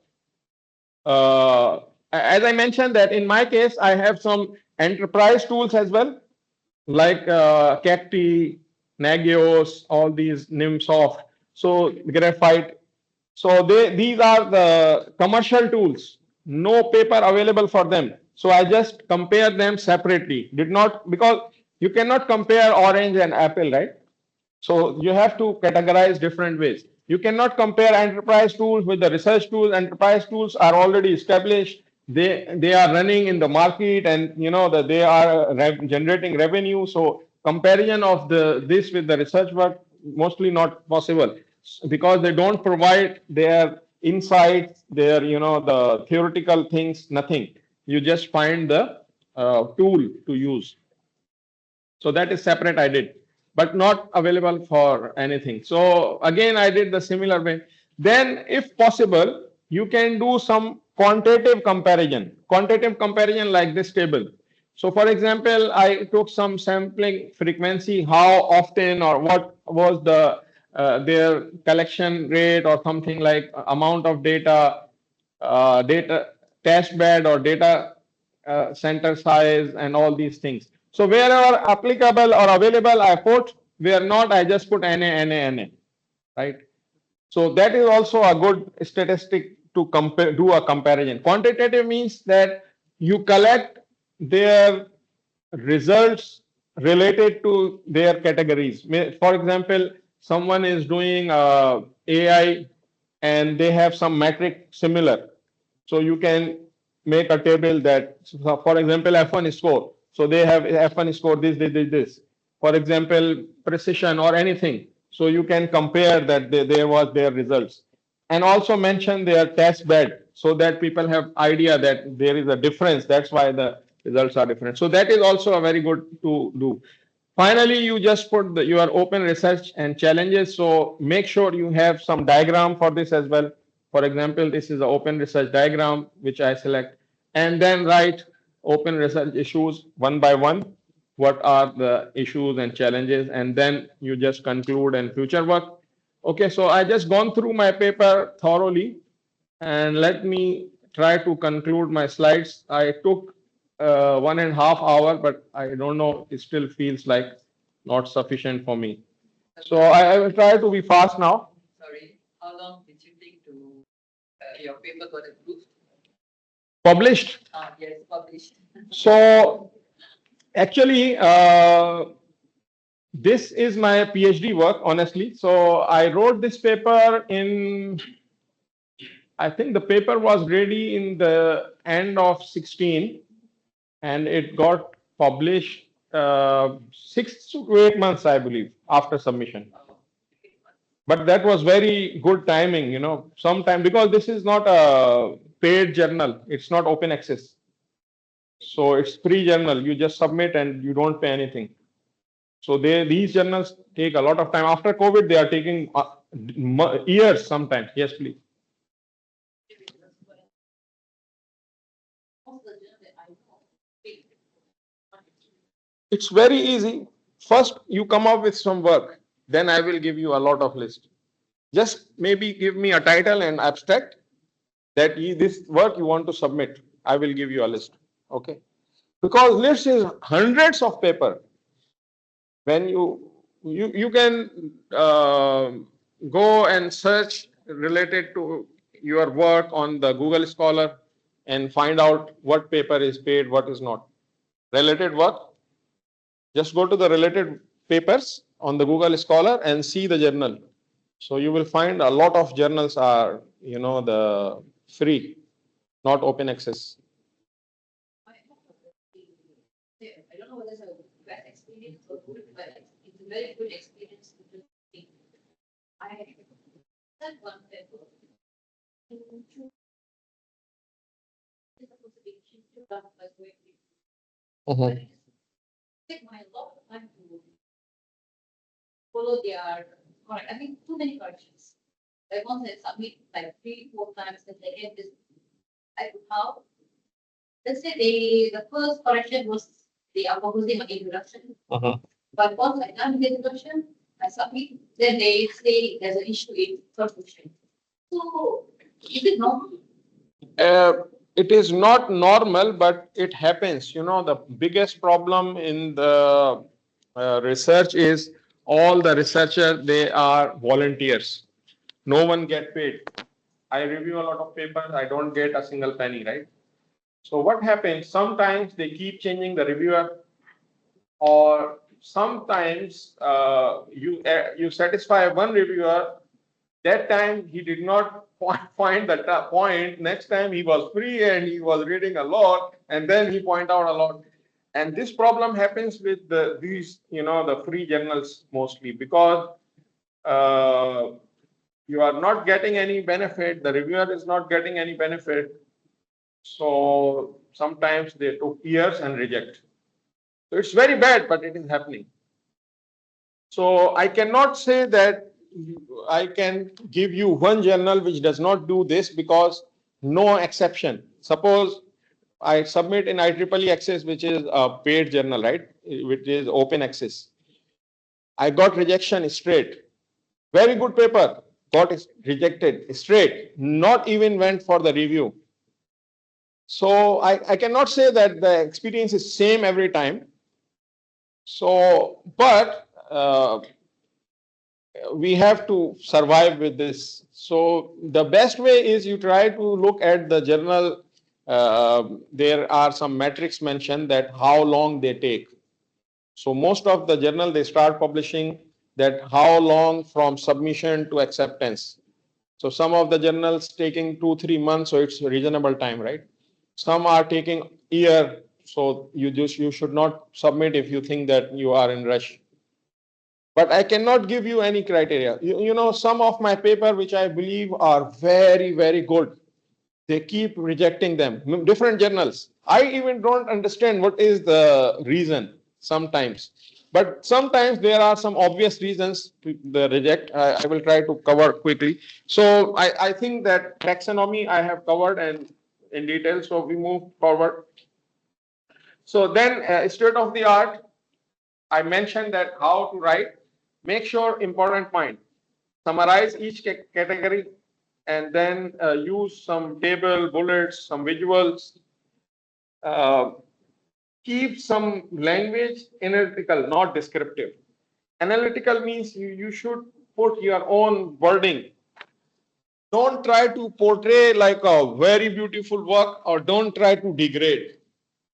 as I mentioned that in my case, I have some enterprise tools as well, like Cacti, Nagios, all these NimSoft, so Graphite. So these are the commercial tools, no paper available for them. So I just compare them separately. Did not, because you cannot compare orange and apple, right? So you have to categorize different ways. You cannot compare enterprise tools with the research tools. Enterprise tools are already established. They are running in the market, and you know that they are generating revenue. So comparison of the this with the research work mostly not possible because they don't provide their insights, their the theoretical things, nothing. You just find the tool to use. So that is separate I did, but not available for anything. So again, I did the similar way. Then if possible, you can do some quantitative comparison like this table. So for example, I took some sampling frequency, how often or what was their collection rate or something like amount of data test bed or data center size and all these things. So wherever applicable or available, I put. Where not, I just put NA, right? So that is also a good statistic to compare, do a comparison. Quantitative means that you collect their results related to their categories. For example, someone is doing AI and they have some metric similar. So you can make a table that, so for example, F1 score. So they have F1 score this. For example, precision or anything. So you can compare that there was their results. And also mention their test bed so that people have idea that there is a difference. That's why the results are different. So that is also a very good to do. Finally, you just put your open research and challenges. So make sure you have some diagram for this as well. For example, this is the open research diagram, which I select, and then write open research issues one by one. What are the issues and challenges? And then you just conclude and future work. Okay, so I just gone through my paper thoroughly, and let me try to conclude my slides. I took 1.5 hours, but I don't know, it still feels like not sufficient for me. So I will try to be fast now. Sorry, how long did you take to your paper got approved? Published. Yes, published. So actually, this is my PhD work, honestly. So I wrote this paper in, I think the paper was ready in the end of 16, and it got published 6 to 8 months, I believe, after submission. But that was very good timing, sometime, because this is not a paid journal, it's not open access. So it's free journal, you just submit and you don't pay anything. So these journals take a lot of time. After COVID, they are taking years sometimes. Yes, please. It's very easy. First, you come up with some work. Then I will give you a lot of list. Just maybe give me a title and abstract that this work you want to submit. I will give you a list. Okay. Because list is hundreds of paper. When you can go and search related to your work on the Google Scholar and find out what paper is paid, what is not. Related work, just go to the related papers on the Google Scholar and see the journal. So you will find a lot of journals are, the free, not open access. I don't know whether it's a bad experience or good, but it's a very good experience to think. I had one paper. It's supposed to be done by going but Mhm. it took my a lot of time to follow their correct. I think too many corrections. Like once I submit like 3, 4 times, then they get this. I could how. Let's say the first correction was they are proposing an introduction. Uh-huh. But once I done the introduction, I submit, then they say there's an issue in conclusion. So is it normal? Uh, it is not normal, but it happens. The biggest problem in the research is all the researchers, they are volunteers. No one get paid. I review a lot of papers. I don't get a single penny, right? So what happens? Sometimes they keep changing the reviewer, or sometimes you satisfy one reviewer. That time he did not find the point. Next time he was free and he was reading a lot, and then he point out a lot. And this problem happens with these, the free journals mostly, because uh, you are not getting any benefit. The reviewer is not getting any benefit. So sometimes they took years and reject. So it's very bad, but it is happening. So I cannot say that I can give you one journal which does not do this, because no exception. Suppose I submit in IEEE Access, which is a paid journal, right? Which is open access. I got rejection straight. Very good paper, got rejected straight. Not even went for the review. So I cannot say that the experience is same every time. So, but we have to survive with this. So the best way is you try to look at the journal. There are some metrics mentioned that how long they take. So most of the journal, they start publishing that how long from submission to acceptance. So some of the journals taking 2, 3 months, so it's a reasonable time, right? Some are taking year, so you should not submit if you think that you are in rush. But I cannot give you any criteria. Some of my paper which I believe are very, very good, they keep rejecting them. Different journals. I even don't understand what is the reason sometimes. But sometimes there are some obvious reasons to the reject. I will try to cover quickly. So I think that taxonomy I have covered and in detail. So we move forward. So then state of the art, I mentioned that how to write. Make sure important point. Summarize each category, and then use some table, bullets, some visuals. Uh, Keep some language analytical, not descriptive. Analytical means you should put your own wording. Don't try to portray like a very beautiful work, or don't try to degrade.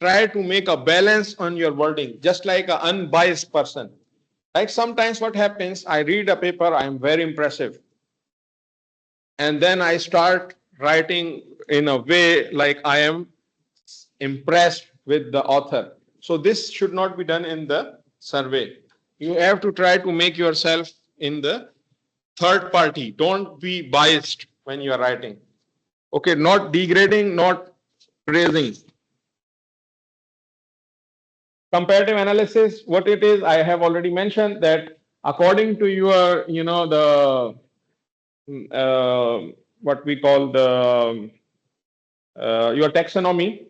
Try to make a balance on your wording, just like an unbiased person. Like sometimes what happens, I read a paper, I am very impressive. And then I start writing in a way like I am impressed with the author. So this should not be done in the survey. You have to try to make yourself in the third party. Don't be biased when you are writing. Okay, not degrading, not praising. Comparative analysis, what it is, I have already mentioned that according to your, the what we call the your taxonomy,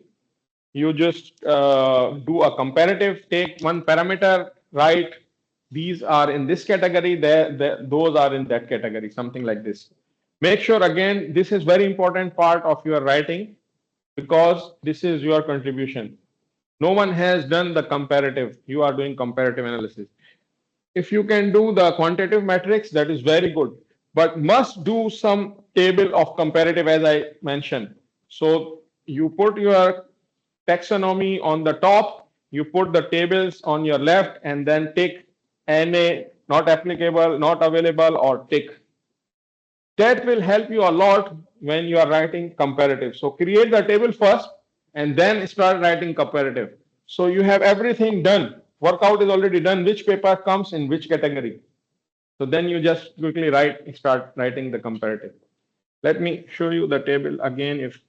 you just do a comparative, take one parameter, write these are in this category, those are in that category, something like this. Make sure again, this is very important part of your writing, because this is your contribution. No one has done the comparative. You are doing comparative analysis. If you can do the quantitative metrics, that is very good, but must do some table of comparative, as I mentioned. So you put your taxonomy on the top, you put the tables on your left, and then tick NA, not applicable, not available, or tick. that will help you a lot when you are writing comparative. So create the table first and then start writing comparative. So you have everything done. Workout is already done. Which paper comes in which category? So then you just quickly start writing the comparative. Let me show you the table again. If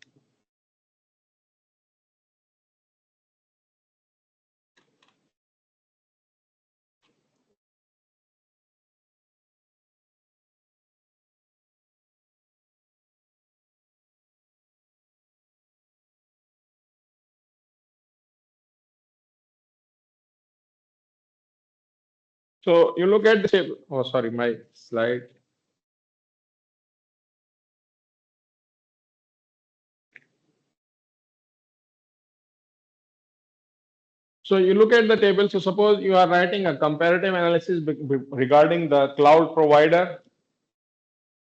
so, you look at the table. Oh, sorry, my slide. So you look at the table. So suppose you are writing a comparative analysis regarding the cloud provider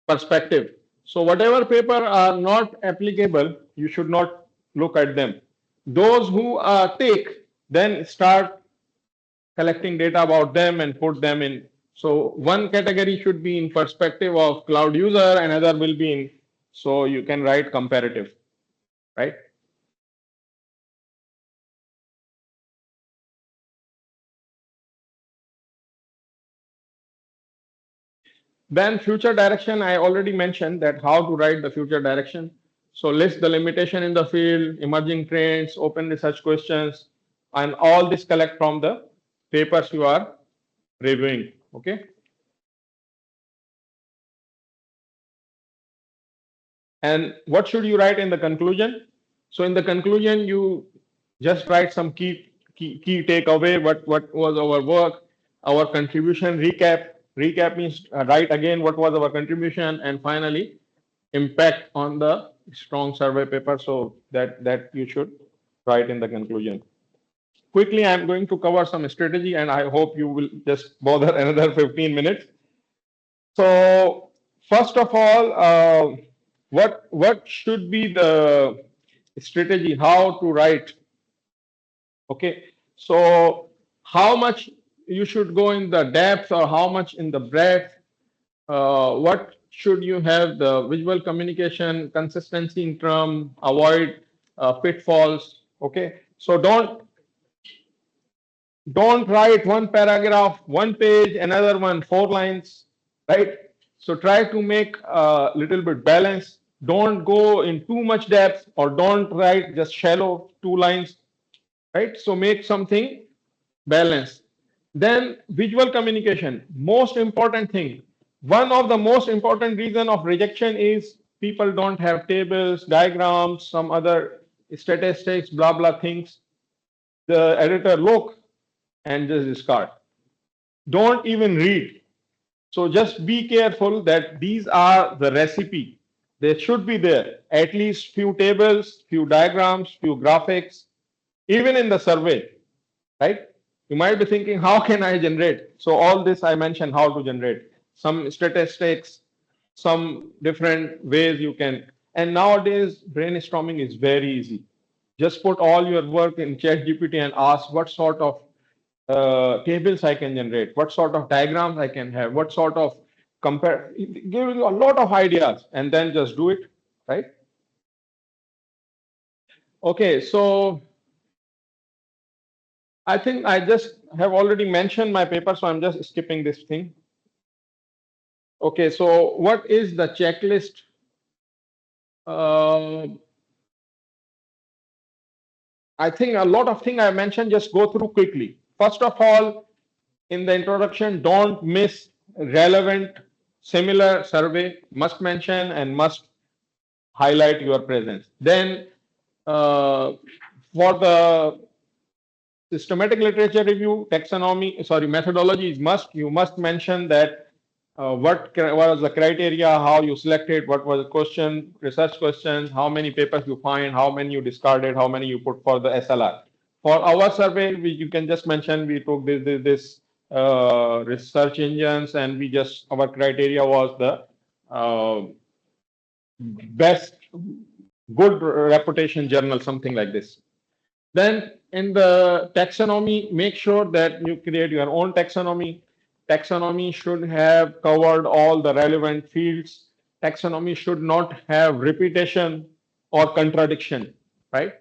perspective. So whatever paper are not applicable, you should not look at them. Those who are tick, then start collecting data about them and put them in. So one category should be in perspective of cloud user, another will be in. So you can write comparative, right? Then future direction, I already mentioned that how to write the future direction. So list the limitation in the field, emerging trends, open research questions, and all this collect from the papers you are reviewing. Okay. And what should you write in the conclusion? So in the conclusion, you just write some key takeaway. What was our work, our contribution, recap. Recap means write again what was our contribution, and finally impact on the strong survey paper. So that you should write in the conclusion. Quickly, I'm going to cover some strategy, and I hope you will just bother another 15 minutes. So first of all, what should be the strategy? How to write? Okay, so how much you should go in the depth or how much in the breadth? What should you have the visual communication, consistency in term, avoid pitfalls? Okay, so don't write one paragraph, one page, another one, 4 lines, right? So try to make a little bit balance. Don't go in too much depth or don't write just shallow 2 lines, right? So make something balanced. Then visual communication, most important thing. One of the most important reason of rejection is people don't have tables, diagrams, some other statistics, blah, blah things. The editor look and just discard. Don't even read. So just be careful that these are the recipe. They should be there. At least few tables, few diagrams, few graphics, even in the survey, right? You might be thinking, how can I generate? So all this I mentioned how to generate. Some statistics, some different ways you can. And nowadays, brainstorming is very easy. Just put all your work in ChatGPT and ask what sort of tables I can generate, what sort of diagrams I can have, what sort of compare, giving you a lot of ideas, and then just do it, right? Okay, so I think I just have already mentioned my paper, so I'm just skipping this thing. Okay, so what is the checklist? I think a lot of things I mentioned, just go through quickly. First of all, in the introduction, don't miss relevant, similar survey, must mention and must highlight your presence. Then for the systematic literature review, taxonomy, sorry, methodology is must. You must mention that what was the criteria, how you selected, what was the question, research questions, how many papers you find, how many you discarded, how many you put for the SLR. For our survey, you can just mention we took this research engines and we just, our criteria was the best, good reputation journal, something like this. Then in the taxonomy, make sure that you create your own taxonomy. Taxonomy should have covered all the relevant fields. taxonomy should not have repetition or contradiction, right?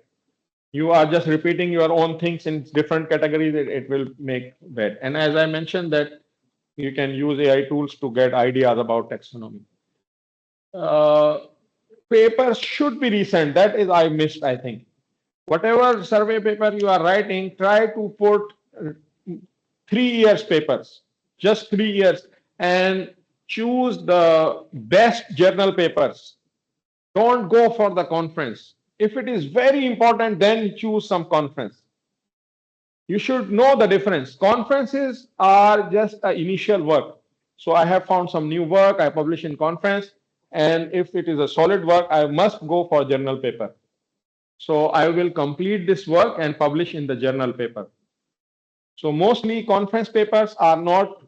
You are just repeating your own things in different categories, it will make bad. And as I mentioned that you can use AI tools to get ideas about taxonomy. Uh, Papers should be recent. That is I missed, I think. Whatever survey paper you are writing, try to put 3 years papers, just 3 years, and choose the best journal papers. Don't go for the conference. If it is very important, then choose some conference. You should know the difference. Conferences are just an initial work. So I have found some new work, I publish in conference, and if it is a solid work, I must go for journal paper. So I will complete this work and publish in the journal paper. So mostly conference papers are not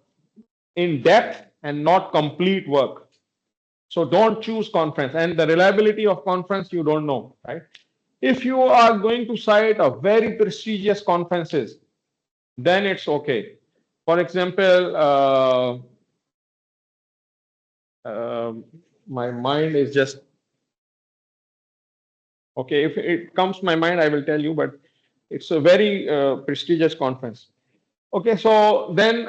in depth and not complete work. So don't choose conference, and the reliability of conference you don't know, right? If you are going to cite a very prestigious conferences, then it's okay. For example, my mind is just okay. If it comes to my mind, I will tell you. But it's a very prestigious conference. Okay, so then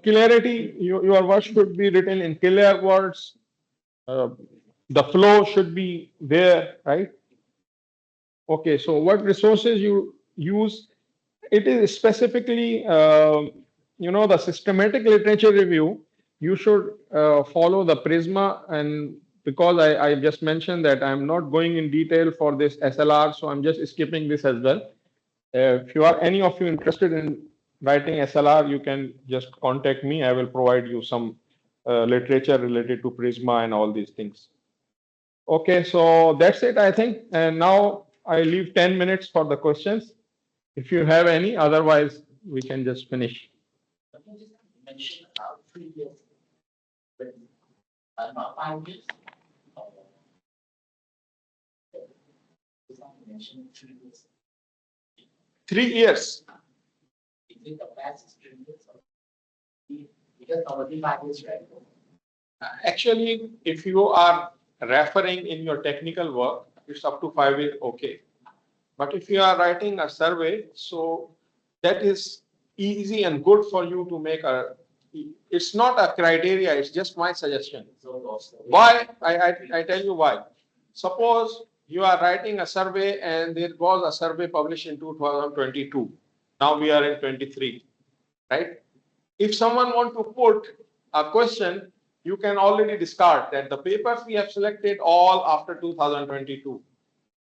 clarity. Your words should be written in clear words. Uh, the flow should be there, right? Okay, so what resources you use? It is specifically, the systematic literature review. You should follow the Prisma, and because I just mentioned that I'm not going in detail for this SLR, so I'm just skipping this as well. If you are any of you interested in writing SLR, you can just contact me. I will provide you some literature related to Prisma and all these things. Okay, so that's it, I think. And now I leave 10 minutes for the questions. If you have any, otherwise we can just finish. You mentioned about 3 years, but not 5 years. You mentioned 3 years. 3 years. Is it the best 3 years? Because already 5 years, right? Actually, if you are referring in your technical work, it's up to 5 years, okay. But if you are writing a survey, so that is easy and good for you to make a. It's not a criteria, it's just my suggestion. Why? I tell you why. Suppose you are writing a survey and there was a survey published in 2022. Now we are in 23, right? If someone want to put a question, you can already discard that the papers we have selected all after 2022.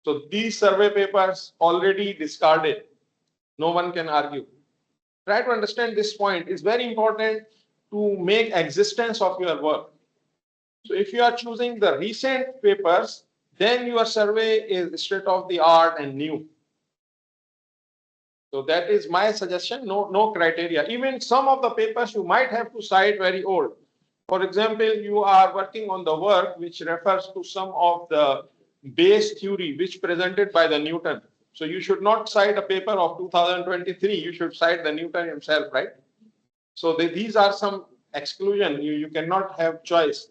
So these survey papers already discarded. No one can argue. Try to understand this point. It's very important to make existence of your work. So if you are choosing the recent papers, then your survey is state of the art and new. So that is my suggestion. No criteria. Even some of the papers you might have to cite very old. For example, you are working on the work which refers to some of the base theory which presented by the Newton. So you should not cite a paper of 2023. You should cite the Newton himself, right? So these are some exclusion. You cannot have choice.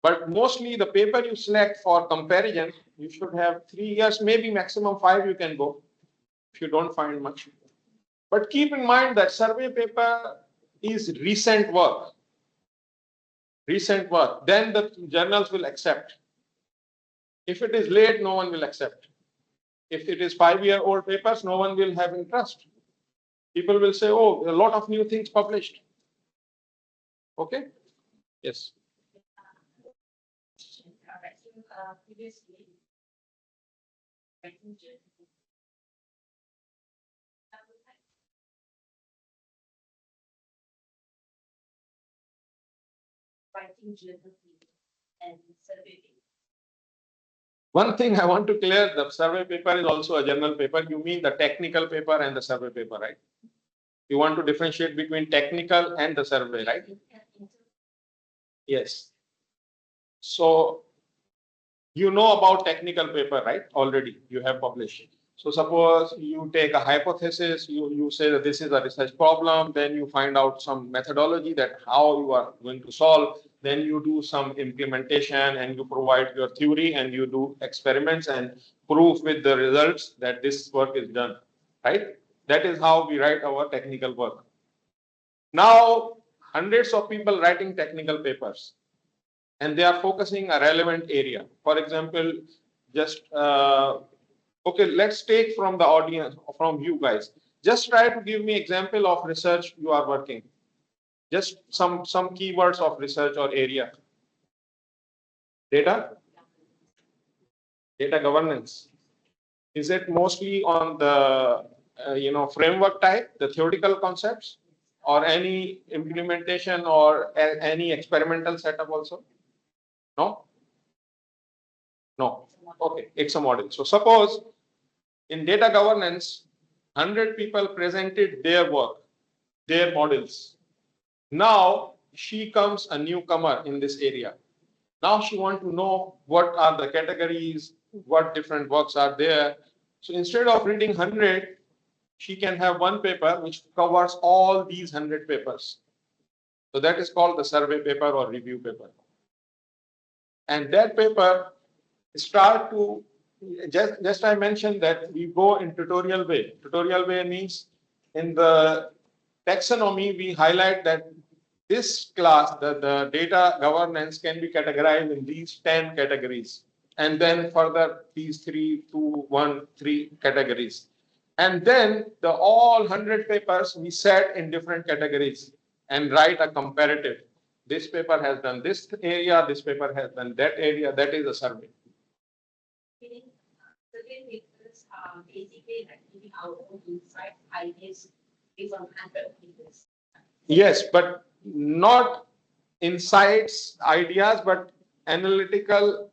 But mostly the paper you select for comparison, you should have 3 years, maybe maximum 5 you can go if you don't find much. But keep in mind that survey paper is recent work. Recent work. Then the journals will accept. If it is late, no one will accept. If it is 5-year-old papers, no one will have interest. People will say, oh, a lot of new things published. Okay? Yes. Previously, writing journal and survey. One thing I want to clear, the survey paper is also a journal paper. You mean the technical paper and the survey paper, right? You want to differentiate between technical and the survey, right? Yes. So you know about technical paper, right? Already you have published. So suppose you take a hypothesis, you say that this is a research problem, then you find out some methodology that how you are going to solve. then you do some implementation and you provide your theory and you do experiments and prove with the results that this work is done, right? That is how we write our technical work. Now, hundreds of people writing technical papers and they are focusing a relevant area. For example, just, okay, let's take from the audience, from you guys. Just try to give me example of research you are working. Just some keywords of research or area. Data governance. Is it mostly on the framework type, the theoretical concepts, or any implementation or any experimental setup also? No. No. Okay, it's a model. So suppose in data governance, 100 people presented their work, their models. Now she comes a newcomer in this area. Now she wants to know what are the categories, what different works are there. So instead of reading 100, she can have one paper which covers all these 100 papers. So that is called the survey paper or review paper. And that paper start to, just I mentioned that we go in tutorial way. Tutorial way means in the taxonomy, we highlight that this class, the data governance can be categorized in these 10 categories. And then further these 3, 2, 1, 3 categories. And then the all 100 papers we set in different categories and write a comparative. This paper has done this area, this paper has done that area, that is a survey. Survey papers are basically like giving our own insight, ideas based on 100 papers. Yes, but not insights, ideas, but analytical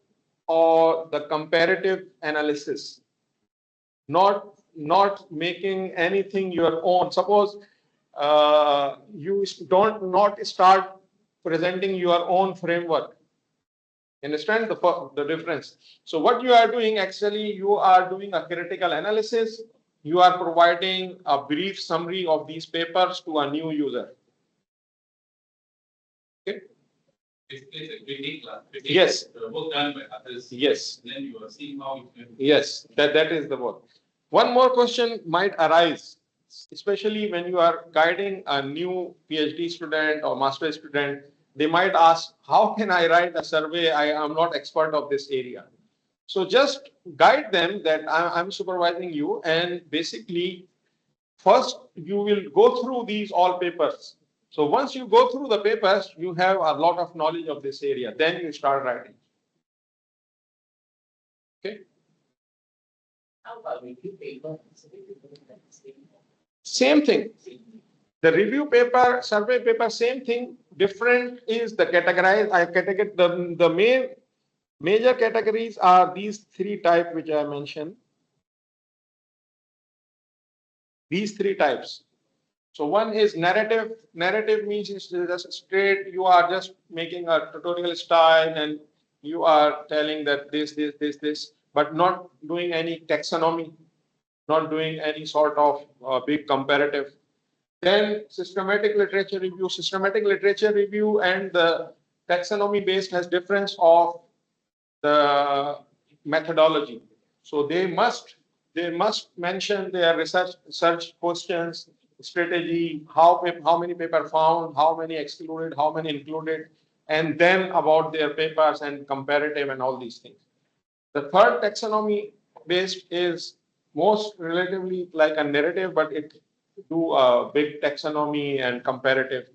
or the comparative analysis. Not making anything your own. Suppose you don't not start presenting your own framework. Understand the difference? So what you are doing, actually, you are doing a critical analysis. You are providing a brief summary of these papers to a new user. Okay. It's a grading class. Yes. The work done by others. Yes. And then you are seeing how it can. Yes, that is the work. One more question might arise, especially when you are guiding a new PhD student or master student. They might ask, how can I write a survey? I am not expert of this area. So just guide them that I'm supervising you, and basically first you will go through these all papers. So once you go through the papers, you have a lot of knowledge of this area. Then you start writing. Okay. How about review paper? Same thing. The review paper, survey paper, same thing. Different is the categorize. The main major categories are these 3 types which I mentioned. These 3 types. So one is narrative. Narrative means it's just straight. You are just making a tutorial style and you are telling that this, but not doing any taxonomy, not doing any sort of big comparative. Then systematic literature review. Systematic literature review and the taxonomy based has difference of the methodology. So they must mention their research questions, strategy, how many paper found, how many excluded, how many included, and then about their papers and comparative and all these things. The third taxonomy based is most relatively like a narrative, but it do a big taxonomy and comparative.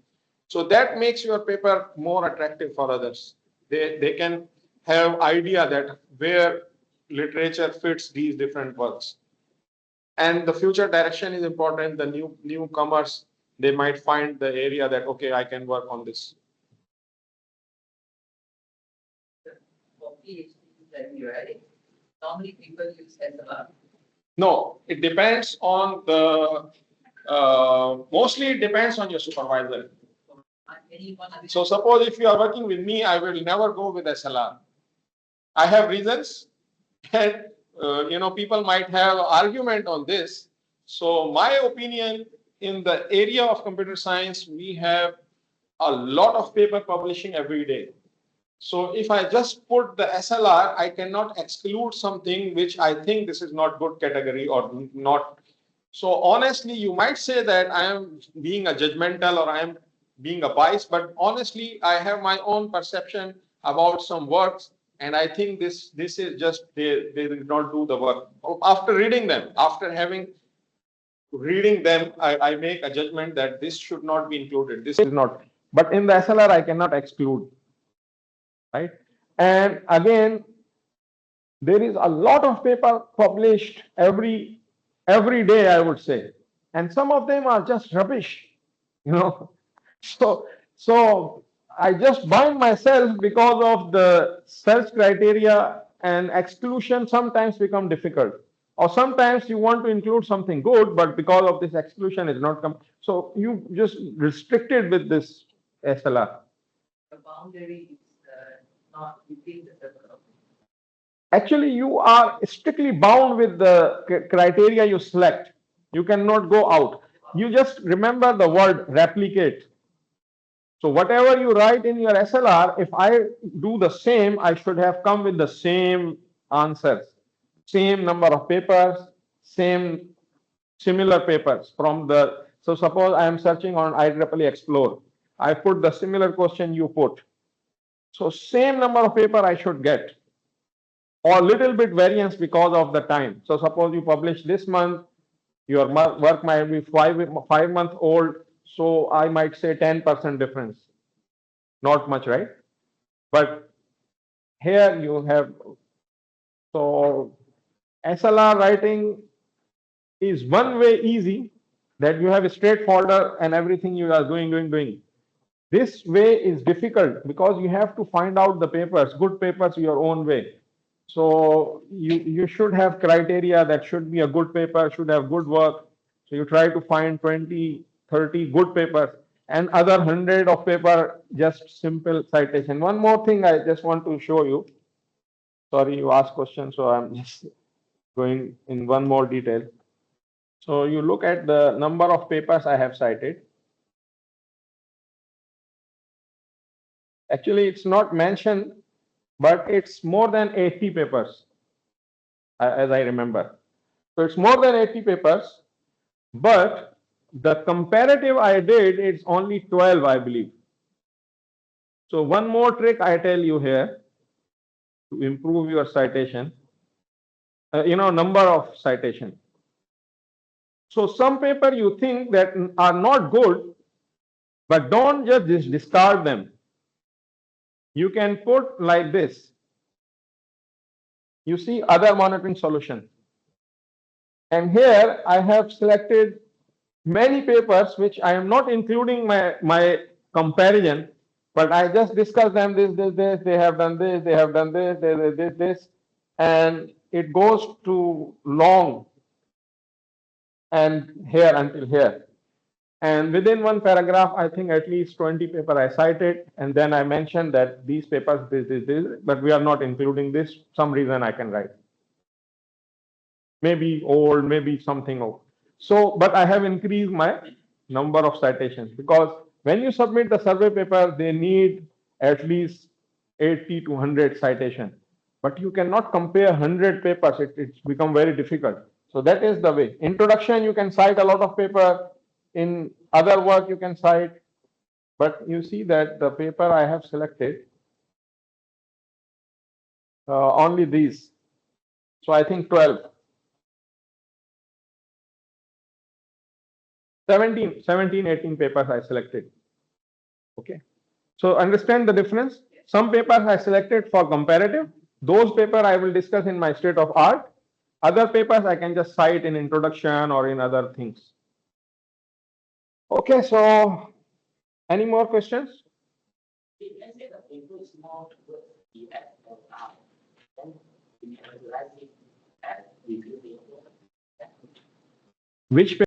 So that makes your paper more attractive for others. They can have idea that where literature fits these different works. And the future direction is important. The newcomers, they might find the area that, okay, I can work on this. For PhD that you write, normally people use SLR. No, it depends on the, mostly it depends on your supervisor. So suppose if you are working with me, I will never go with SLR. I have reasons, and people might have argument on this. So my opinion, in the area of computer science, we have a lot of paper publishing every day. So if I just put the SLR, I cannot exclude something which I think this is not good category or not. So honestly, you might say that I am being a judgmental or I am being a bias, but honestly, I have my own perception about some works, and I think this is just they did not do the work. After reading them, after having reading them, I make a judgment that this should not be included. This is not. But in the SLR, I cannot exclude, right? And again, there is a lot of paper published every day, I would say, and some of them are just rubbish, you know. So I just bind myself because of the search criteria, and exclusion sometimes become difficult. Or sometimes you want to include something good, but because of this exclusion is not come. So you just restricted with this SLR. The boundary is not within the development. Actually, you are strictly bound with the criteria you select. You cannot go out. You just remember the word replicate. So whatever you write in your SLR, if I do the same, I should have come with the same answers, same number of papers, same similar papers from the. So suppose I am searching on IEEE Explore. I put the similar question you put. So same number of paper I should get, or little bit variance because of the time. So suppose you publish this month, your work might be 5 months old, so I might say 10% difference. Not much, right? But here you have, so SLR writing is one way easy, that you have a straight folder and everything you are doing. This way is difficult because you have to find out the papers, good papers your own way. So you should have criteria that should be a good paper, should have good work. So you try to find 20, 30 good papers, and other 100 of paper just simple citation. One more thing I just want to show you. Sorry, you asked questions, so I'm just going in one more detail. So you look at the number of papers I have cited. Actually, it's not mentioned, but it's more than 80 papers, as I remember. So it's more than 80 papers, but the comparative I did, it's only 12, I believe. So one more trick I tell you here to improve your citation, number of citation. So some paper you think that are not good, but don't just discard them. You can put like this. You see other monitoring solution. And here I have selected many papers which I am not including my comparison, but I just discuss them, this, they have done this, they have done this, and it goes to long and here until here. And within one paragraph, I think at least 20 paper I cited, and then I mentioned that these papers, this, but we are not including this, some reason I can write. Maybe old, maybe something old. So, but I have increased my number of citations because when you submit the survey paper, they need at least 80 to 100 citation. But you cannot compare 100 papers. It's become very difficult. So that is the way. Introduction, you can cite a lot of paper. In other work, you can cite. But you see that the paper I have selected, only these. So I think 12. 17, 18 papers I selected. Okay. So understand the difference. Some papers I selected for comparative. Those papers I will discuss in my state of art. Other papers I can just cite in introduction or in other things. Okay, so any more questions? Let's say the paper is not worth the SLR, then we categorize it as review paper. Which paper?